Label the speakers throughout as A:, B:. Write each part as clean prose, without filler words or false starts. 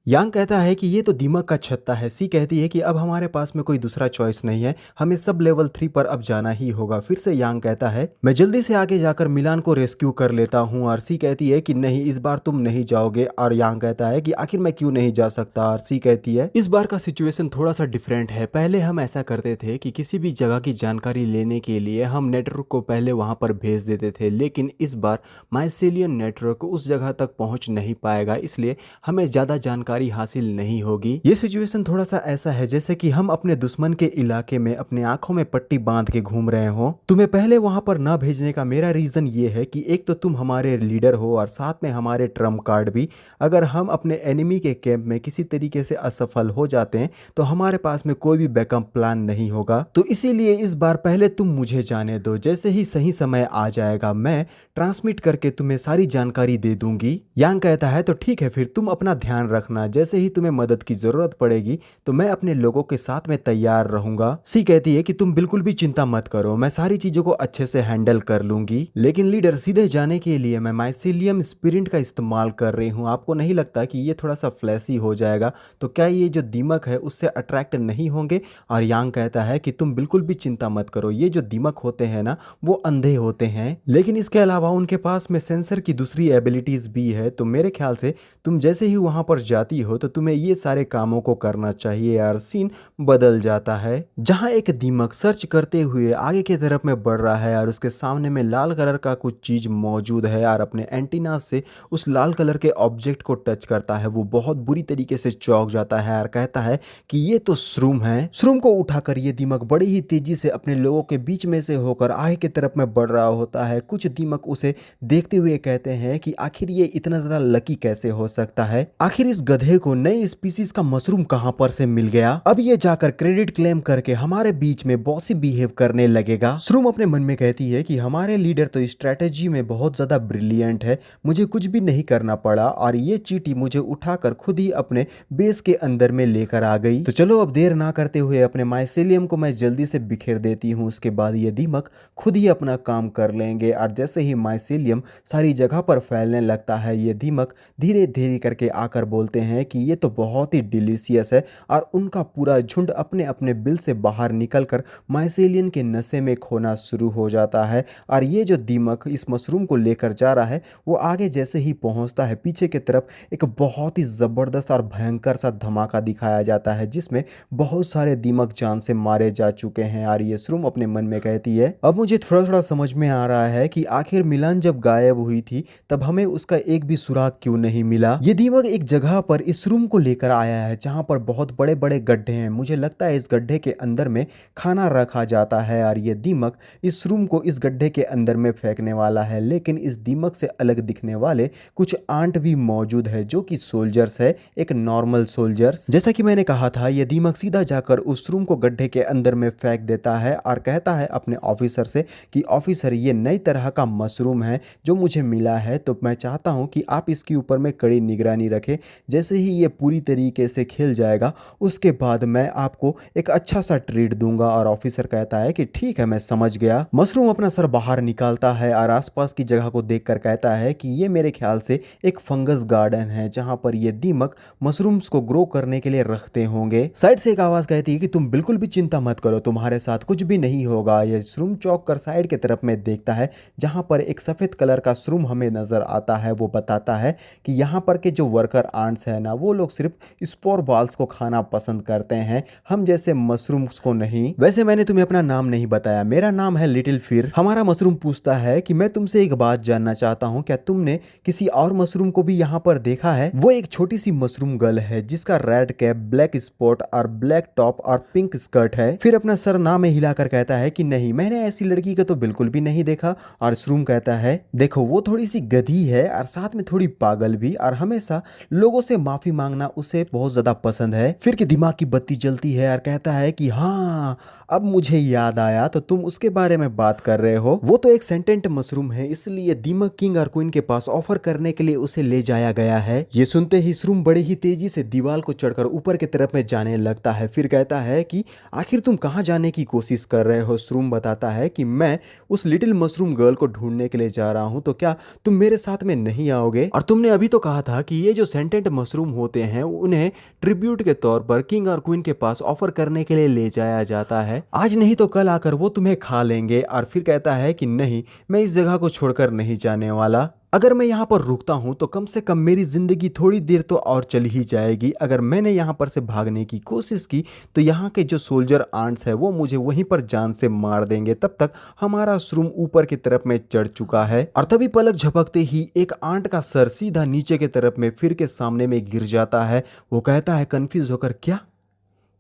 A: यांग कहता है कि ये तो दिमाग का छत्ता है। सी कहती है कि अब हमारे पास में कोई दूसरा चॉइस नहीं है, हमें सब लेवल 3 पर अब जाना ही होगा। फिर से यांग कहता है मैं जल्दी से आगे जाकर मिलान को रेस्क्यू कर लेता हूँ, और सी कहती है कि नहीं, इस बार तुम नहीं जाओगे। और यांग कहता है कि आखिर मैं क्यों नहीं जा सकता, और सी कहती है इस बार का सिचुएशन थोड़ा सा डिफरेंट है। पहले हम ऐसा करते थे कि किसी भी जगह की जानकारी लेने के लिए हम नेटवर्क को पहले वहां पर भेज देते थे, लेकिन इस बार माइसेलियन नेटवर्क उस जगह तक पहुंच नहीं पाएगा, इसलिए हमें ज्यादा जानकारी हासिल नहीं होगी। ये सिचुएशन थोड़ा सा ऐसा है जैसे कि हम अपने दुश्मन के इलाके में अपने आंखों में पट्टी बांध के घूम रहे हो। तुम्हें पहले वहां पर न भेजने का मेरा रीजन ये है कि एक तो तुम हमारे लीडर हो और साथ में हमारे ट्रम्प कार्ड भी। अगर हम अपने एनिमी के कैंप में किसी तरीके से असफल हो जाते हैं तो हमारे पास में कोई भी बैकअप प्लान नहीं होगा। तो इसीलिए इस बार पहले तुम मुझे जाने दो, जैसे ही सही समय आ जाएगा मैं ट्रांसमिट करके तुम्हें सारी जानकारी दे दूंगी। यांग कहता है तो ठीक है, फिर तुम अपना ध्यान रखना, जैसे ही तुम्हें मदद की जरूरत पड़ेगी तो मैं अपने लोगों के साथ में तैयार रहूंगा। सी कहती है कि तुम बिल्कुल भी चिंता मत करो, मैं सारी चीजों को अच्छे से हैंडल कर लूंगी। लेकिन लीडर, सीधे जाने के लिए मैं माइसेलियम स्पिरिट का इस्तेमाल कर रही हूँ, आपको नहीं लगता कि ये थोड़ा सा फ्लैशी हो जाएगा? तो क्या ये जो दीमक है उससे अट्रैक्ट नहीं होंगे? और यांग कहता है कि तुम बिल्कुल भी चिंता मत करो, ये जो दीमक होते हैं ना वो अंधे होते हैं, लेकिन इसके अलावा उनके पास में सेंसर की दूसरी एबिलिटीज भी है। तो मेरे ख्याल से तुम जैसे ही वहां पर जाती हो तो तुम्हें ये सारे कामों को करना चाहिए। यार सीन बदल जाता है जहां एक दीमक सर्च करते हुए आगे की तरफ में बढ़ रहा है और उसके सामने में लाल कलर का कुछ चीज मौजूद है और अपने एंटीना से उस लाल कलर के ऑब्जेक्ट को टच करता है। वो बहुत बुरी तरीके से चौंक जाता है और कहता है कि ये तो श्रूम है। श्रूम को उठाकर ये दीमक बड़ी ही तेजी से अपने लोगों के बीच में से होकर आगे की तरफ में बढ़ रहा होता है। कुछ दीमक उसे देखते हुए कहते हैं कि आखिर ये इतना ज्यादा लकी कैसे हो सकता है, आखिर इस गधे को नई स्पीसीज का मशरूम कहां पर से मिल गया। अब ये जाकर क्रेडिट क्लेम करके हमारे बीच में बॉसी बिहेव करने लगेगा। श्रूम अपने मन में कहती है कि हमारे लीडर तो स्ट्रेटेजी में बहुत ज्यादा ब्रिलियंट है, मुझे कुछ भी नहीं करना पड़ा और ये चींटी मुझे उठाकर खुद ही अपने बेस के अंदर में लेकर आ गई। तो चलो अब देर ना करते हुए अपने माइसेलियम को मैं जल्दी से बिखेर देती हूँ, उसके बाद ये दीमक खुद ही अपना काम कर लेंगे। और जैसे ही माइसेलियम सारी जगह पर फैलने लगता है, ये दीमक धीरे धीरे करके आकर बोलते हैं कि ये तो बहुत ही डिलीशियस है, और उनका पूरा झुंड अपने अपने बिल से बाहर निकलकर माइसेलियन के नशे में खोना शुरू हो जाता है। और ये जो दीमक इस मशरूम को लेकर जा रहा है वो आगे जैसे ही पहुंचता है पीछे की तरफ एक बहुत ही जबरदस्त और भयंकर सा धमाका दिखाया जाता है, जिसमें बहुत सारे दीमक जान से मारे जा चुके हैं। और ये श्रूम अपने मन में कहती है अब मुझे थोड़ा थोड़ा समझ में आ रहा है कि आखिर मिलान जब गायब हुई थी तब हमें उसका एक भी सुराग क्यों नहीं मिला। ये दीमक एक जगह पर इस रूम को लेकर आया है जहां पर बहुत बड़े बड़े गड्ढे हैं, मुझे लगता है इस गड्ढे के अंदर में खाना रखा जाता है और ये दीमक इस रूम को इस गड्ढे के अंदर में फेंकने वाला है। लेकिन इस दीमक से अलग दिखने वाले कुछ आंट भी मौजूद है जो कि सोल्जर्स है, एक नॉर्मल सोल्जर्स। जैसा कि मैंने कहा था ये दीमक सीधा जाकर उस रूम को गड्ढे के अंदर में फेंक देता है और कहता है अपने ऑफिसर से कि ऑफिसर ये नई तरह का मशरूम है जो मुझे मिला है, तो मैं चाहता हूं कि आप इसके ऊपर में कड़ी निगरानी रखें। जैसे ही ये पूरी तरीके से खिल जाएगा उसके बाद मैं आपको एक अच्छा सा ट्रीट दूंगा। और ऑफिसर कहता है कि ठीक है, मैं समझ गया। मशरूम अपना सर बाहर निकालता है और आसपास की जगह को देखकर कहता है कि ये मेरे ख्याल से एक फंगस गार्डन है जहां पर ये दीमक मशरूम्स को ग्रो करने के लिए रखते होंगे। साइड से एक आवाज कहती है कि तुम बिल्कुल भी चिंता मत करो, तुम्हारे साथ कुछ भी नहीं होगा। ये श्रूम चौक कर साइड की तरफ में देखता है जहां पर एक सफेद कलर का श्रूम हमें नजर आता है। वो बताता है कि यहाँ पर के जो वर्कर आंट्स है ना वो लोग सिर्फ स्पोर बॉल्स को खाना पसंद करते हैं, हम जैसे मशरूम्स को नहीं। वैसे मैंने तुम्हें अपना नाम नहीं बताया, मेरा नाम है लिटिल फिर। हमारा मशरूम पूछता है कि मैं तुमसे एक बात जानना चाहता हूँ, क्या तुमने किसी और मशरूम को भी यहाँ पर देखा है? वो एक छोटी सी मशरूम गर्ल है जिसका रेड कैप, ब्लैक स्पॉट और ब्लैक टॉप और पिंक स्कर्ट है। फिर अपना सर ना में हिलाकर कहता है कि नहीं, मैंने ऐसी लड़की को तो बिल्कुल भी नहीं देखा। और श्रूम कहता है देखो वो थोड़ी सी गधी है और साथ में थोड़ी पागल भी, और हमेशा लोगों से माफी मांगना उसे बहुत ज्यादा पसंद है। फिर के दिमाग की बत्ती जलती है और कहता है कि हाँ अब मुझे याद आया, तो तुम उसके बारे में बात कर रहे हो। वो तो एक सेंटेंट मशरूम है, इसलिए दीमक किंग और क्वीन के पास ऑफर करने के लिए उसे ले जाया गया है। ये सुनते ही श्रूम बड़े ही तेजी से दीवार को चढ़कर ऊपर की तरफ में जाने लगता है। फिर कहता है कि आखिर तुम कहाँ जाने की कोशिश कर रहे हो? श्रूम बताता है कि मैं उस लिटिल मशरूम गर्ल को ढूंढने के लिए जा रहा हूँ, तो क्या तुम मेरे साथ में नहीं आओगे? और तुमने अभी तो कहा था कि ये जो सेंटेंट मशरूम मशरूम होते हैं उन्हें ट्रिब्यूट के तौर पर किंग और क्वीन के पास ऑफर करने के लिए ले जाया जाता है। आज नहीं तो कल आकर वो तुम्हें खा लेंगे। और फिर कहता है कि नहीं, मैं इस जगह को छोड़कर नहीं जाने वाला। अगर मैं यहाँ पर रुकता हूँ तो कम से कम मेरी जिंदगी थोड़ी देर तो और चली ही जाएगी। अगर मैंने यहाँ पर से भागने की कोशिश की तो यहाँ के जो सोल्जर आंट्स है वो मुझे वहीं पर जान से मार देंगे। तब तक हमारा श्रूम ऊपर की तरफ में चढ़ चुका है। और तभी पलक झपकते ही एक आंट का सर सीधा नीचे की तरफ में फिर के सामने में गिर जाता है। वो कहता है कंफ्यूज होकर, क्या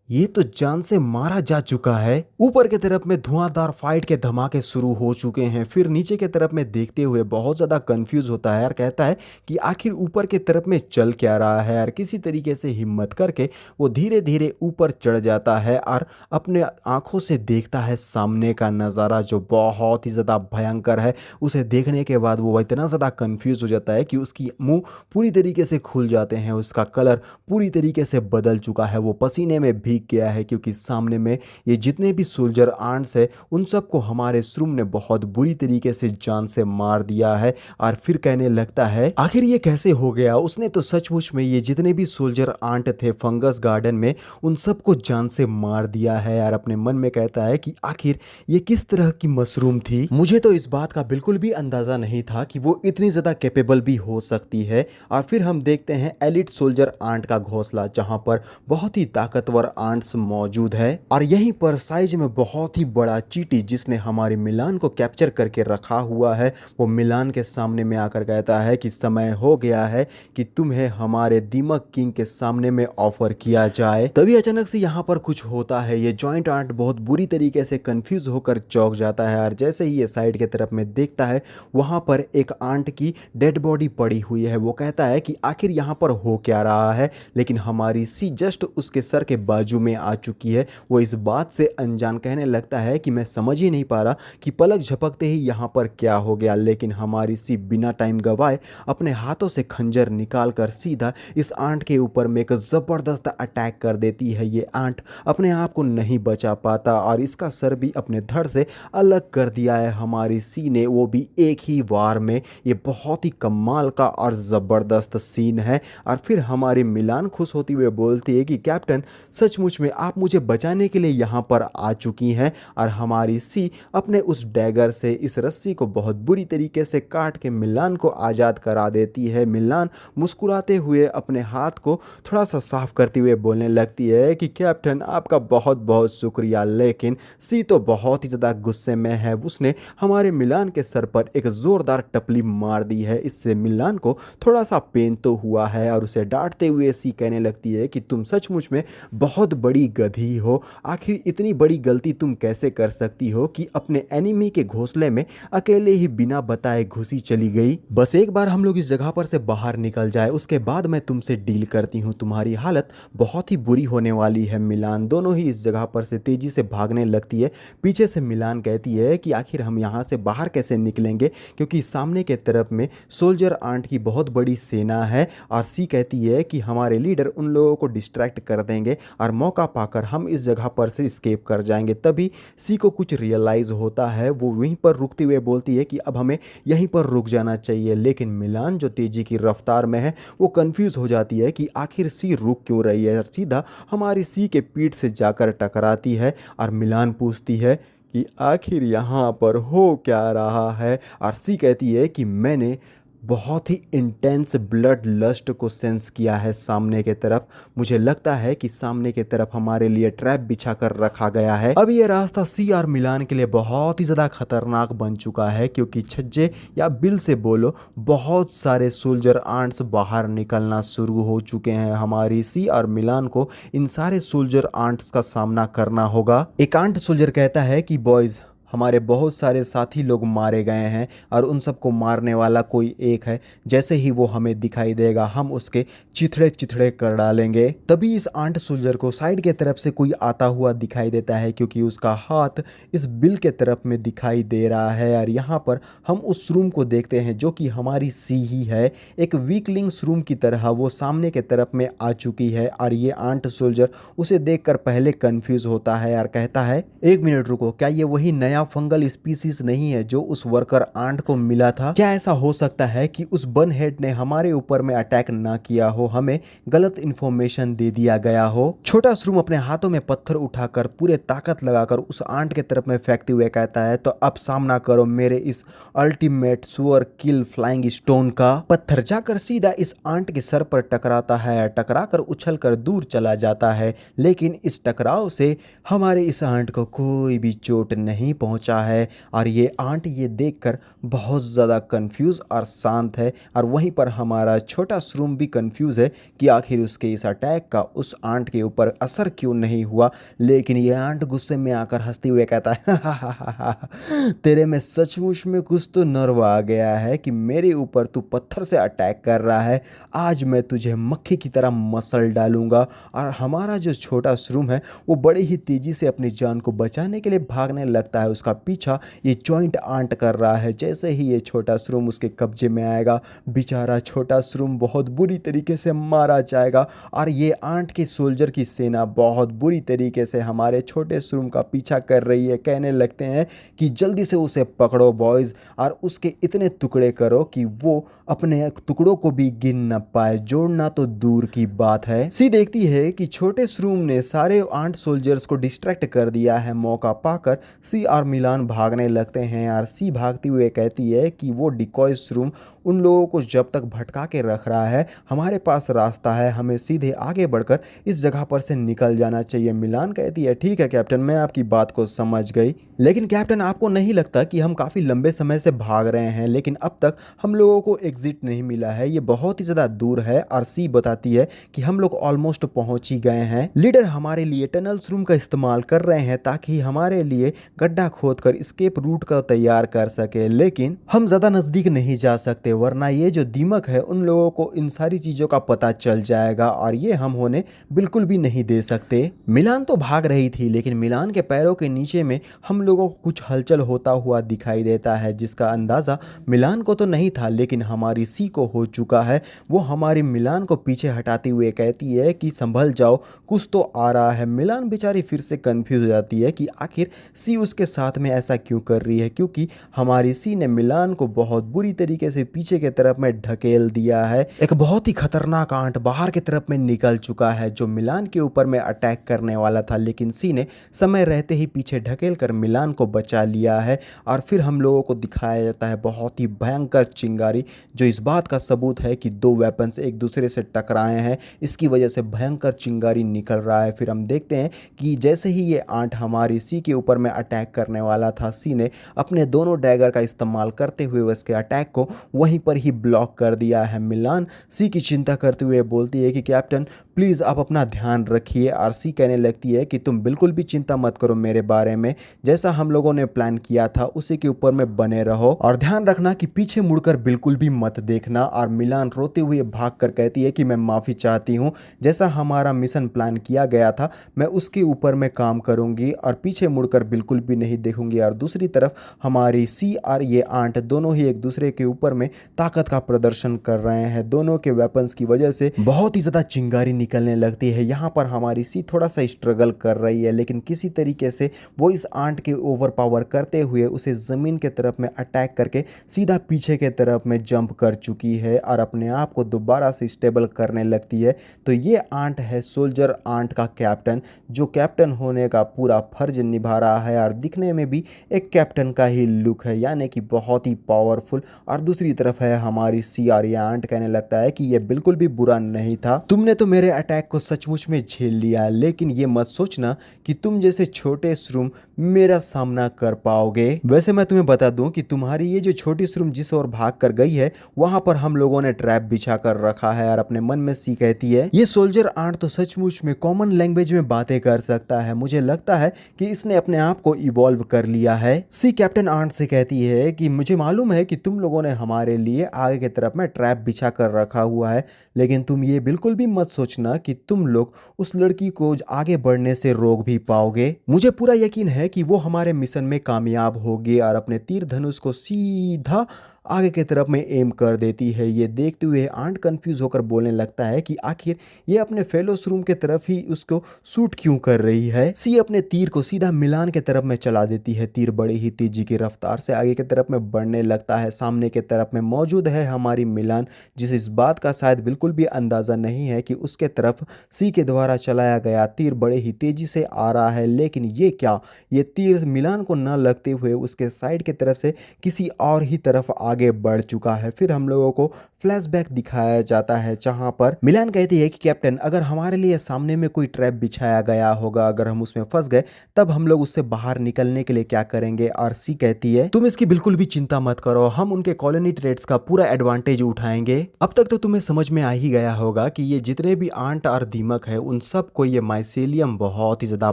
A: ये तो जान से मारा जा चुका है। ऊपर की तरफ में धुआंधार फाइट के धमाके शुरू हो चुके हैं। फिर नीचे की तरफ में देखते हुए बहुत ज़्यादा कंफ्यूज होता है और कहता है कि आखिर ऊपर की तरफ में चल क्या रहा है। और किसी तरीके से हिम्मत करके वो धीरे धीरे ऊपर चढ़ जाता है और अपने आंखों से देखता है सामने का नज़ारा जो बहुत ही ज़्यादा भयंकर है। उसे देखने के बाद वो इतना ज़्यादा कंफ्यूज हो जाता है कि उसकी मुंह पूरी तरीके से खुल जाते हैं, उसका कलर पूरी तरीके से बदल चुका है, वो पसीने में भीग गया है क्योंकि सामने में ये जितने भी सोल्जर आंट्स है उन सबको हमारे श्रूम ने बहुत बुरी तरीके से जान से मार दिया है। और फिर कहने लगता है आखिर ये कैसे हो गया। उसने तो सचमुच में ये जितने भी सोल्जर आंट थे फंगस गार्डन में उन सबको जान से मार दिया है। और अपने मन में कहता है कि आखिर ये किस तरह की मशरूम थी। मुझे तो इस बात का बिल्कुल भी अंदाजा नहीं था कि वो इतनी ज्यादा कैपेबल भी हो सकती है। और फिर हम देखते हैं एलिट सोल्जर आंट का घोंसला जहां पर बहुत ही ताकतवर आंट्स मौजूद है। और यहीं पर साइज में बहुत ही बड़ा चींटी जिसने हमारे मिलान को कैप्चर करके रखा हुआ है वो मिलान के सामने में आकर कहता है कि समय हो गया है कि तुम्हें हमारे दीमक किंग के सामने में ऑफर किया जाए। तभी अचानक से यहाँ पर कुछ होता है। ये जॉइंट आंट बहुत बुरी तरीके से कंफ्यूज होकर चौंक जाता है। और जैसे ही ये साइड की तरफ में देखता है वहां पर एक आंट की डेड बॉडी पड़ी हुई है। वो कहता है कि आखिर यहाँ पर हो क्या रहा है। लेकिन हमारी सी जस्ट उसके सर के बाजू में आ चुकी है। वो इस बात से अनजान कहने लगता है कि मैं समझ ही नहीं पा रहा कि पलक झपकते ही यहाँ पर क्या हो गया। लेकिन हमारी सी बिना टाइम गवाए अपने हाथों से खंजर निकालकर सीधा इस आंट के ऊपर में एक जबरदस्त अटैक कर देती है। ये आंट अपने आप को नहीं बचा पाता और इसका सर भी अपने धड़ से अलग कर दिया है हमारी सी ने, वो भी एक ही वार में। ये बहुत ही कमाल का और ज़बरदस्त सीन है। और फिर हमारी मिलान खुश होती हुए बोलती है कि कैप्टन सचमुच में आप मुझे बचाने के लिए यहाँ पर आ चुकी हैं। और हमारी सी अपने उस डैगर से इस रस्सी को बहुत बुरी तरीके से काट के मिलान को आज़ाद करा देती है। मिलान मुस्कुराते हुए अपने हाथ को थोड़ा सा साफ करते हुए बोलने लगती है कि कैप्टन आपका बहुत बहुत शुक्रिया। लेकिन सी तो बहुत ही ज़्यादा गुस्से में है। उसने हमारे मिलान के सर पर एक ज़ोरदार टपली मार दी है। इससे मिलान को थोड़ा सा पेन तो हुआ है और उसे डांटते हुए सी कहने लगती है कि तुम सचमुच में बहुत बड़ी गधी हो। आखिर इतनी बड़ी गलती तुम कैसे कर सकती हो कि अपने एनिमी के घोंसले में अकेले ही बिना बताए घुसी चली गई। बस एक बार हम लोग इस जगह पर से बाहर निकल जाए उसके बाद मैं तुमसे डील करती हूँ। तुम्हारी हालत बहुत ही बुरी होने वाली है। मिलान दोनों ही इस जगह पर से तेजी से भागने लगती है। पीछे से मिलान कहती है कि आखिर हम यहाँ से बाहर कैसे निकलेंगे क्योंकि सामने के तरफ में सोल्जर आंट की बहुत बड़ी सेना है। और सी कहती है कि हमारे लीडर उन लोगों को डिस्ट्रैक्ट कर देंगे और मौका पाकर हम इस जगह पर से स्केप कर जाएंगे। तभी सी को कुछ रियलाइज होता है। वो वहीं पर रुकते हुए बोलती है कि अब हमें यहीं पर रुक जाना चाहिए। लेकिन मिलान जो तेजी की रफ्तार में है वो कंफ्यूज हो जाती है कि आखिर सी रुक क्यों रही है। सीधा हमारी सी के पीठ से जाकर टकराती है और मिलान पूछती है कि आखिर यहाँ पर हो क्या रहा है। और सी कहती है कि मैंने बहुत ही इंटेंस ब्लड लस्ट को सेंस किया है सामने के तरफ। मुझे लगता है कि सामने के तरफ हमारे लिए ट्रैप बिछा कर रखा गया है। अब ये रास्ता सी और मिलान के लिए बहुत ही ज़्यादा खतरनाक बन चुका है क्योंकि छज्जे या बिल से बोलो बहुत सारे सोल्जर आंट्स बाहर निकलना शुरू हो चुके हैं। हमारी सी और मिलान को इन सारे सोल्जर आंट्स का सामना करना होगा। एक आंट सोल्जर कहता है कि बॉयज़ हमारे बहुत सारे साथी लोग मारे गए हैं और उन सबको मारने वाला कोई एक है। जैसे ही वो हमें दिखाई देगा हम उसके चिथड़े चिथड़े कर डालेंगे। तभी इस आंट सोल्जर को साइड के तरफ से कोई आता हुआ दिखाई देता है क्योंकि उसका हाथ इस बिल के तरफ में दिखाई दे रहा है। और यहाँ पर हम उस रूम को देखते हैं जो कि हमारी सी ही है। एक वीकलिंग्स रूम की तरह वो सामने के तरफ में आ चुकी है और ये आंट सोल्जर उसे देखकर पहले कंफ्यूज होता है और कहता है एक मिनट रुको, क्या ये वही नया फंगल स्पीसीज नहीं है जो उस वर्कर आंट को मिला था? क्या ऐसा हो सकता है कि उस बन हेड ने हमारे ऊपर में अटैक ना किया हो, हमें गलत इंफॉर्मेशन दे दिया गया हो? छोटा श्रूम अपने हाथों में पत्थर उठाकर पूरे ताकत लगाकर उस आंट के तरफ में फेंकते हुए कहता है, तो अब सामना करो मेरे इस अल्टीमेट सुअर किल फ्लाइंग स्टोन का। पत्थर जाकर सीधा इस आंट के सर पर टकराता है, टकराकर उछलकर दूर चला जाता है, लेकिन इस टकराव से हमारे इस आंट को कोई भी चोट नहीं पहुंचा है। और ये आंट ये देखकर बहुत ज़्यादा कंफ्यूज और शांत है, और वहीं पर हमारा छोटा श्रूम भी कंफ्यूज है कि आखिर उसके इस अटैक का उस आंट के ऊपर असर क्यों नहीं हुआ। लेकिन ये आंट गुस्से में आकर हंसते हुए कहता है तेरे में सचमुच में कुछ तो नर्व आ गया है कि मेरे ऊपर तू पत्थर से अटैक कर रहा है। आज मैं तुझे मक्खी की तरह मसल डालूंगा। और हमारा जो छोटा श्रूम है वो बड़े ही तेजी से अपनी जान को बचाने के लिए भागने लगता है। उसका पीछा ये जॉइंट आंट कर रहा है। जैसे ही ये छोटा श्रूम उसके कब्जे में आएगा, बेचारा छोटा श्रूम बहुत बुरी तरीके से मारा जाएगा। और ये आंट के सोल्जर की सेना बहुत बुरी तरीके से हमारे छोटे श्रूम का पीछा कर रही है। कहने लगते हैं कि जल्दी से उसे पकड़ो बॉयज़, और उसके इतने टुकड़े करो कि वो अपने टुकड़ों को भी गिन न पाए, जोड़ना तो दूर की बात है। सी देखती है कि छोटे श्रूम ने सारे आंट सोल्जर्स को डिस्ट्रैक्ट कर दिया है। मौका पाकर सी और मिलान भागने लगते हैं, और सी भागती हुए कहती है कि वो डिकॉय श्रूम उन लोगों को जब तक भटका के रख रहा है, हमारे पास रास्ता है, हमें सीधे आगे बढ़कर इस जगह पर से निकल जाना चाहिए। मिलान कहती है ठीक है कैप्टन, मैं आपकी बात को समझ गई, लेकिन कैप्टन आपको नहीं लगता कि हम काफ़ी लंबे समय से भाग रहे हैं लेकिन अब तक हम लोगों को एग्जिट नहीं मिला है, ये बहुत ही ज़्यादा दूर है। और सी बताती है कि हम लोग ऑलमोस्ट पहुंच ही गए हैं। लीडर हमारे लिए टनल्स रूम का इस्तेमाल कर रहे हैं ताकि हमारे लिए गड्ढा खोदकर स्केप रूट का तैयार कर सके, लेकिन हम ज़्यादा नज़दीक नहीं जा सकते वरना ये जो दीमक है उन लोगों को इन सारी चीज़ों का पता चल जाएगा, और ये हम होने बिल्कुल भी नहीं दे सकते। मिलान तो भाग रही थी लेकिन मिलान के पैरों के नीचे में हम लोगों को कुछ हलचल होता हुआ दिखाई देता है, जिसका अंदाज़ा मिलान को तो नहीं था लेकिन हमारी सी को हो चुका है। वो हमारी मिलान को पीछे हटाते हुए कहती है कि संभल जाओ, कुछ तो आ रहा है। मिलान बेचारी फिर से कंफ्यूज हो जाती है कि आखिर सी उसके साथ में ऐसा क्यों कर रही है, क्योंकि हमारी सी ने मिलान को बहुत बुरी तरीके से पीछे के तरफ में ढकेल दिया है। एक बहुत ही खतरनाक आंट बाहर की तरफ में निकल चुका है जो मिलान के ऊपर में अटैक करने वाला था, लेकिन सी ने समय रहते ही पीछे ढकेल कर मिलान को बचा लिया है। और फिर हम लोगों को दिखाया जाता है बहुत ही भयंकर चिंगारी, जो इस बात का सबूत है कि दो वेपन्स एक दूसरे से टकराए हैं, इसकी वजह से भयंकर चिंगारी निकल रहा है। फिर हम देखते हैं कि जैसे ही ये आंट हमारी सी के ऊपर में अटैक करने वाला था, सी ने अपने दोनों डैगर का इस्तेमाल करते हुए उसके अटैक को वहीं पर ही ब्लॉक कर दिया है। मिलान सी की चिंता करते हुए बोलती है कि कैप्टन प्लीज़ आप अपना ध्यान रखिए, और सी कहने लगती है कि तुम बिल्कुल भी चिंता मत करो मेरे बारे में, जैसा हम लोगों ने प्लान किया था उसी के ऊपर में बने रहो, और ध्यान रखना कि पीछे मुड़कर बिल्कुल भी मत देखना। और मिलान रोते हुए भाग कर कहती है कि मैं माफ़ी चाहती हूँ, जैसा हमारा मिशन प्लान किया गया था मैं उसके ऊपर में काम करूँगी और पीछे मुड़कर बिल्कुल भी नहीं देखूंगी। और दूसरी तरफ हमारी सी और ये आंट दोनों ही एक दूसरे के ऊपर में ताकत का प्रदर्शन कर रहे हैं। दोनों के वेपन्स की वजह से बहुत ही ज़्यादा चिंगारी निकलने लगती है। यहाँ पर हमारी सी थोड़ा सा स्ट्रगल कर रही है, लेकिन किसी तरीके से वो इस आंट के ओवर पावर करते हुए उसे ज़मीन के तरफ में अटैक करके सीधा पीछे के तरफ में जंप कर चुकी है और अपने आप को दोबारा से स्टेबल करने लगती है। तो ये आंट है सोल्जर आंट का कैप्टन, जो कैप्टन होने का पूरा फर्ज निभा रहा है और दिखने में भी एक कैप्टन का ही लुक है, यानी कि बहुत ही पावरफुल। और दूसरी तरफ है हमारी सी और ये आंट कहने लगता है कि ये बिल्कुल भी बुरा नहीं था, तुमने तो मेरे अटैक को सचमुच में झेल लिया, लेकिन ये मत सोचना कि तुम जैसे छोटे श्रूम मेरा सामना कर पाओगे। वैसे मैं तुम्हें बता दूं कि तुम्हारी ये जो छोटी श्रूम जिस ओर भाग कर गई है वहां पर हम लोगों ने ट्रैप बिछा कर रखा है। और अपने मन में सी कहती है ये सोल्जर आंट तो सचमुच में कॉमन लैंग्वेज में बातें कर सकता है, मुझे लगता है कि इसने अपने आप को इवॉल्व कर लिया है। सी कैप्टन आंट से कहती है कि मुझे मालूम है कि तुम लोगों ने हमारे लिए आगे की तरफ में ट्रैप बिछा कर रखा हुआ है, लेकिन तुम ये बिल्कुल भी मत सोचना कि तुम लोग उस लड़की को आगे बढ़ने से रोक भी पाओगे। मुझे पूरा यकीन है कि वो हमारे मिशन में कामयाब होगी और अपने तीर धनुष को सीधा आगे की तरफ में एम कर देती है। ये देखते हुए आंट कंफ्यूज होकर बोलने लगता है कि आखिर ये अपने फेलोस रूम के तरफ ही उसको शूट क्यों कर रही है। सी अपने तीर को सीधा मिलान के तरफ में चला देती है। तीर बड़ी ही तेजी की रफ्तार से आगे की तरफ में बढ़ने लगता है। सामने के तरफ में मौजूद है हमारी मिलान, जिस इस बात का शायद बिल्कुल भी अंदाजा नहीं है कि उसके तरफ सी के द्वारा चलाया गया तीर बड़े ही तेजी से आ रहा है। लेकिन ये क्या, ये तीर मिलान को न लगते हुए उसके साइड की तरफ से किसी और ही तरफ आगे बढ़ चुका है। फिर हम लोगों को फ्लैशबैक दिखाया जाता है जहां पर मिलान कहती है कि कैप्टन, अगर हमारे लिए सामने में कोई ट्रैप बिछाया गया होगा, अगर हम उसमें फंस गए तब हम लोग उससे बाहर निकलने के लिए क्या करेंगे। और सी कहती है तुम इसकी बिल्कुल भी चिंता मत करो, हम उनके कॉलोनी ट्रेड्स का पूरा एडवांटेज उठाएंगे। अब तक तो तुम्हें समझ में आ ही गया होगा कि ये जितने भी आंट और दीमक है उन सबको ये माइसेलियम बहुत ही ज़्यादा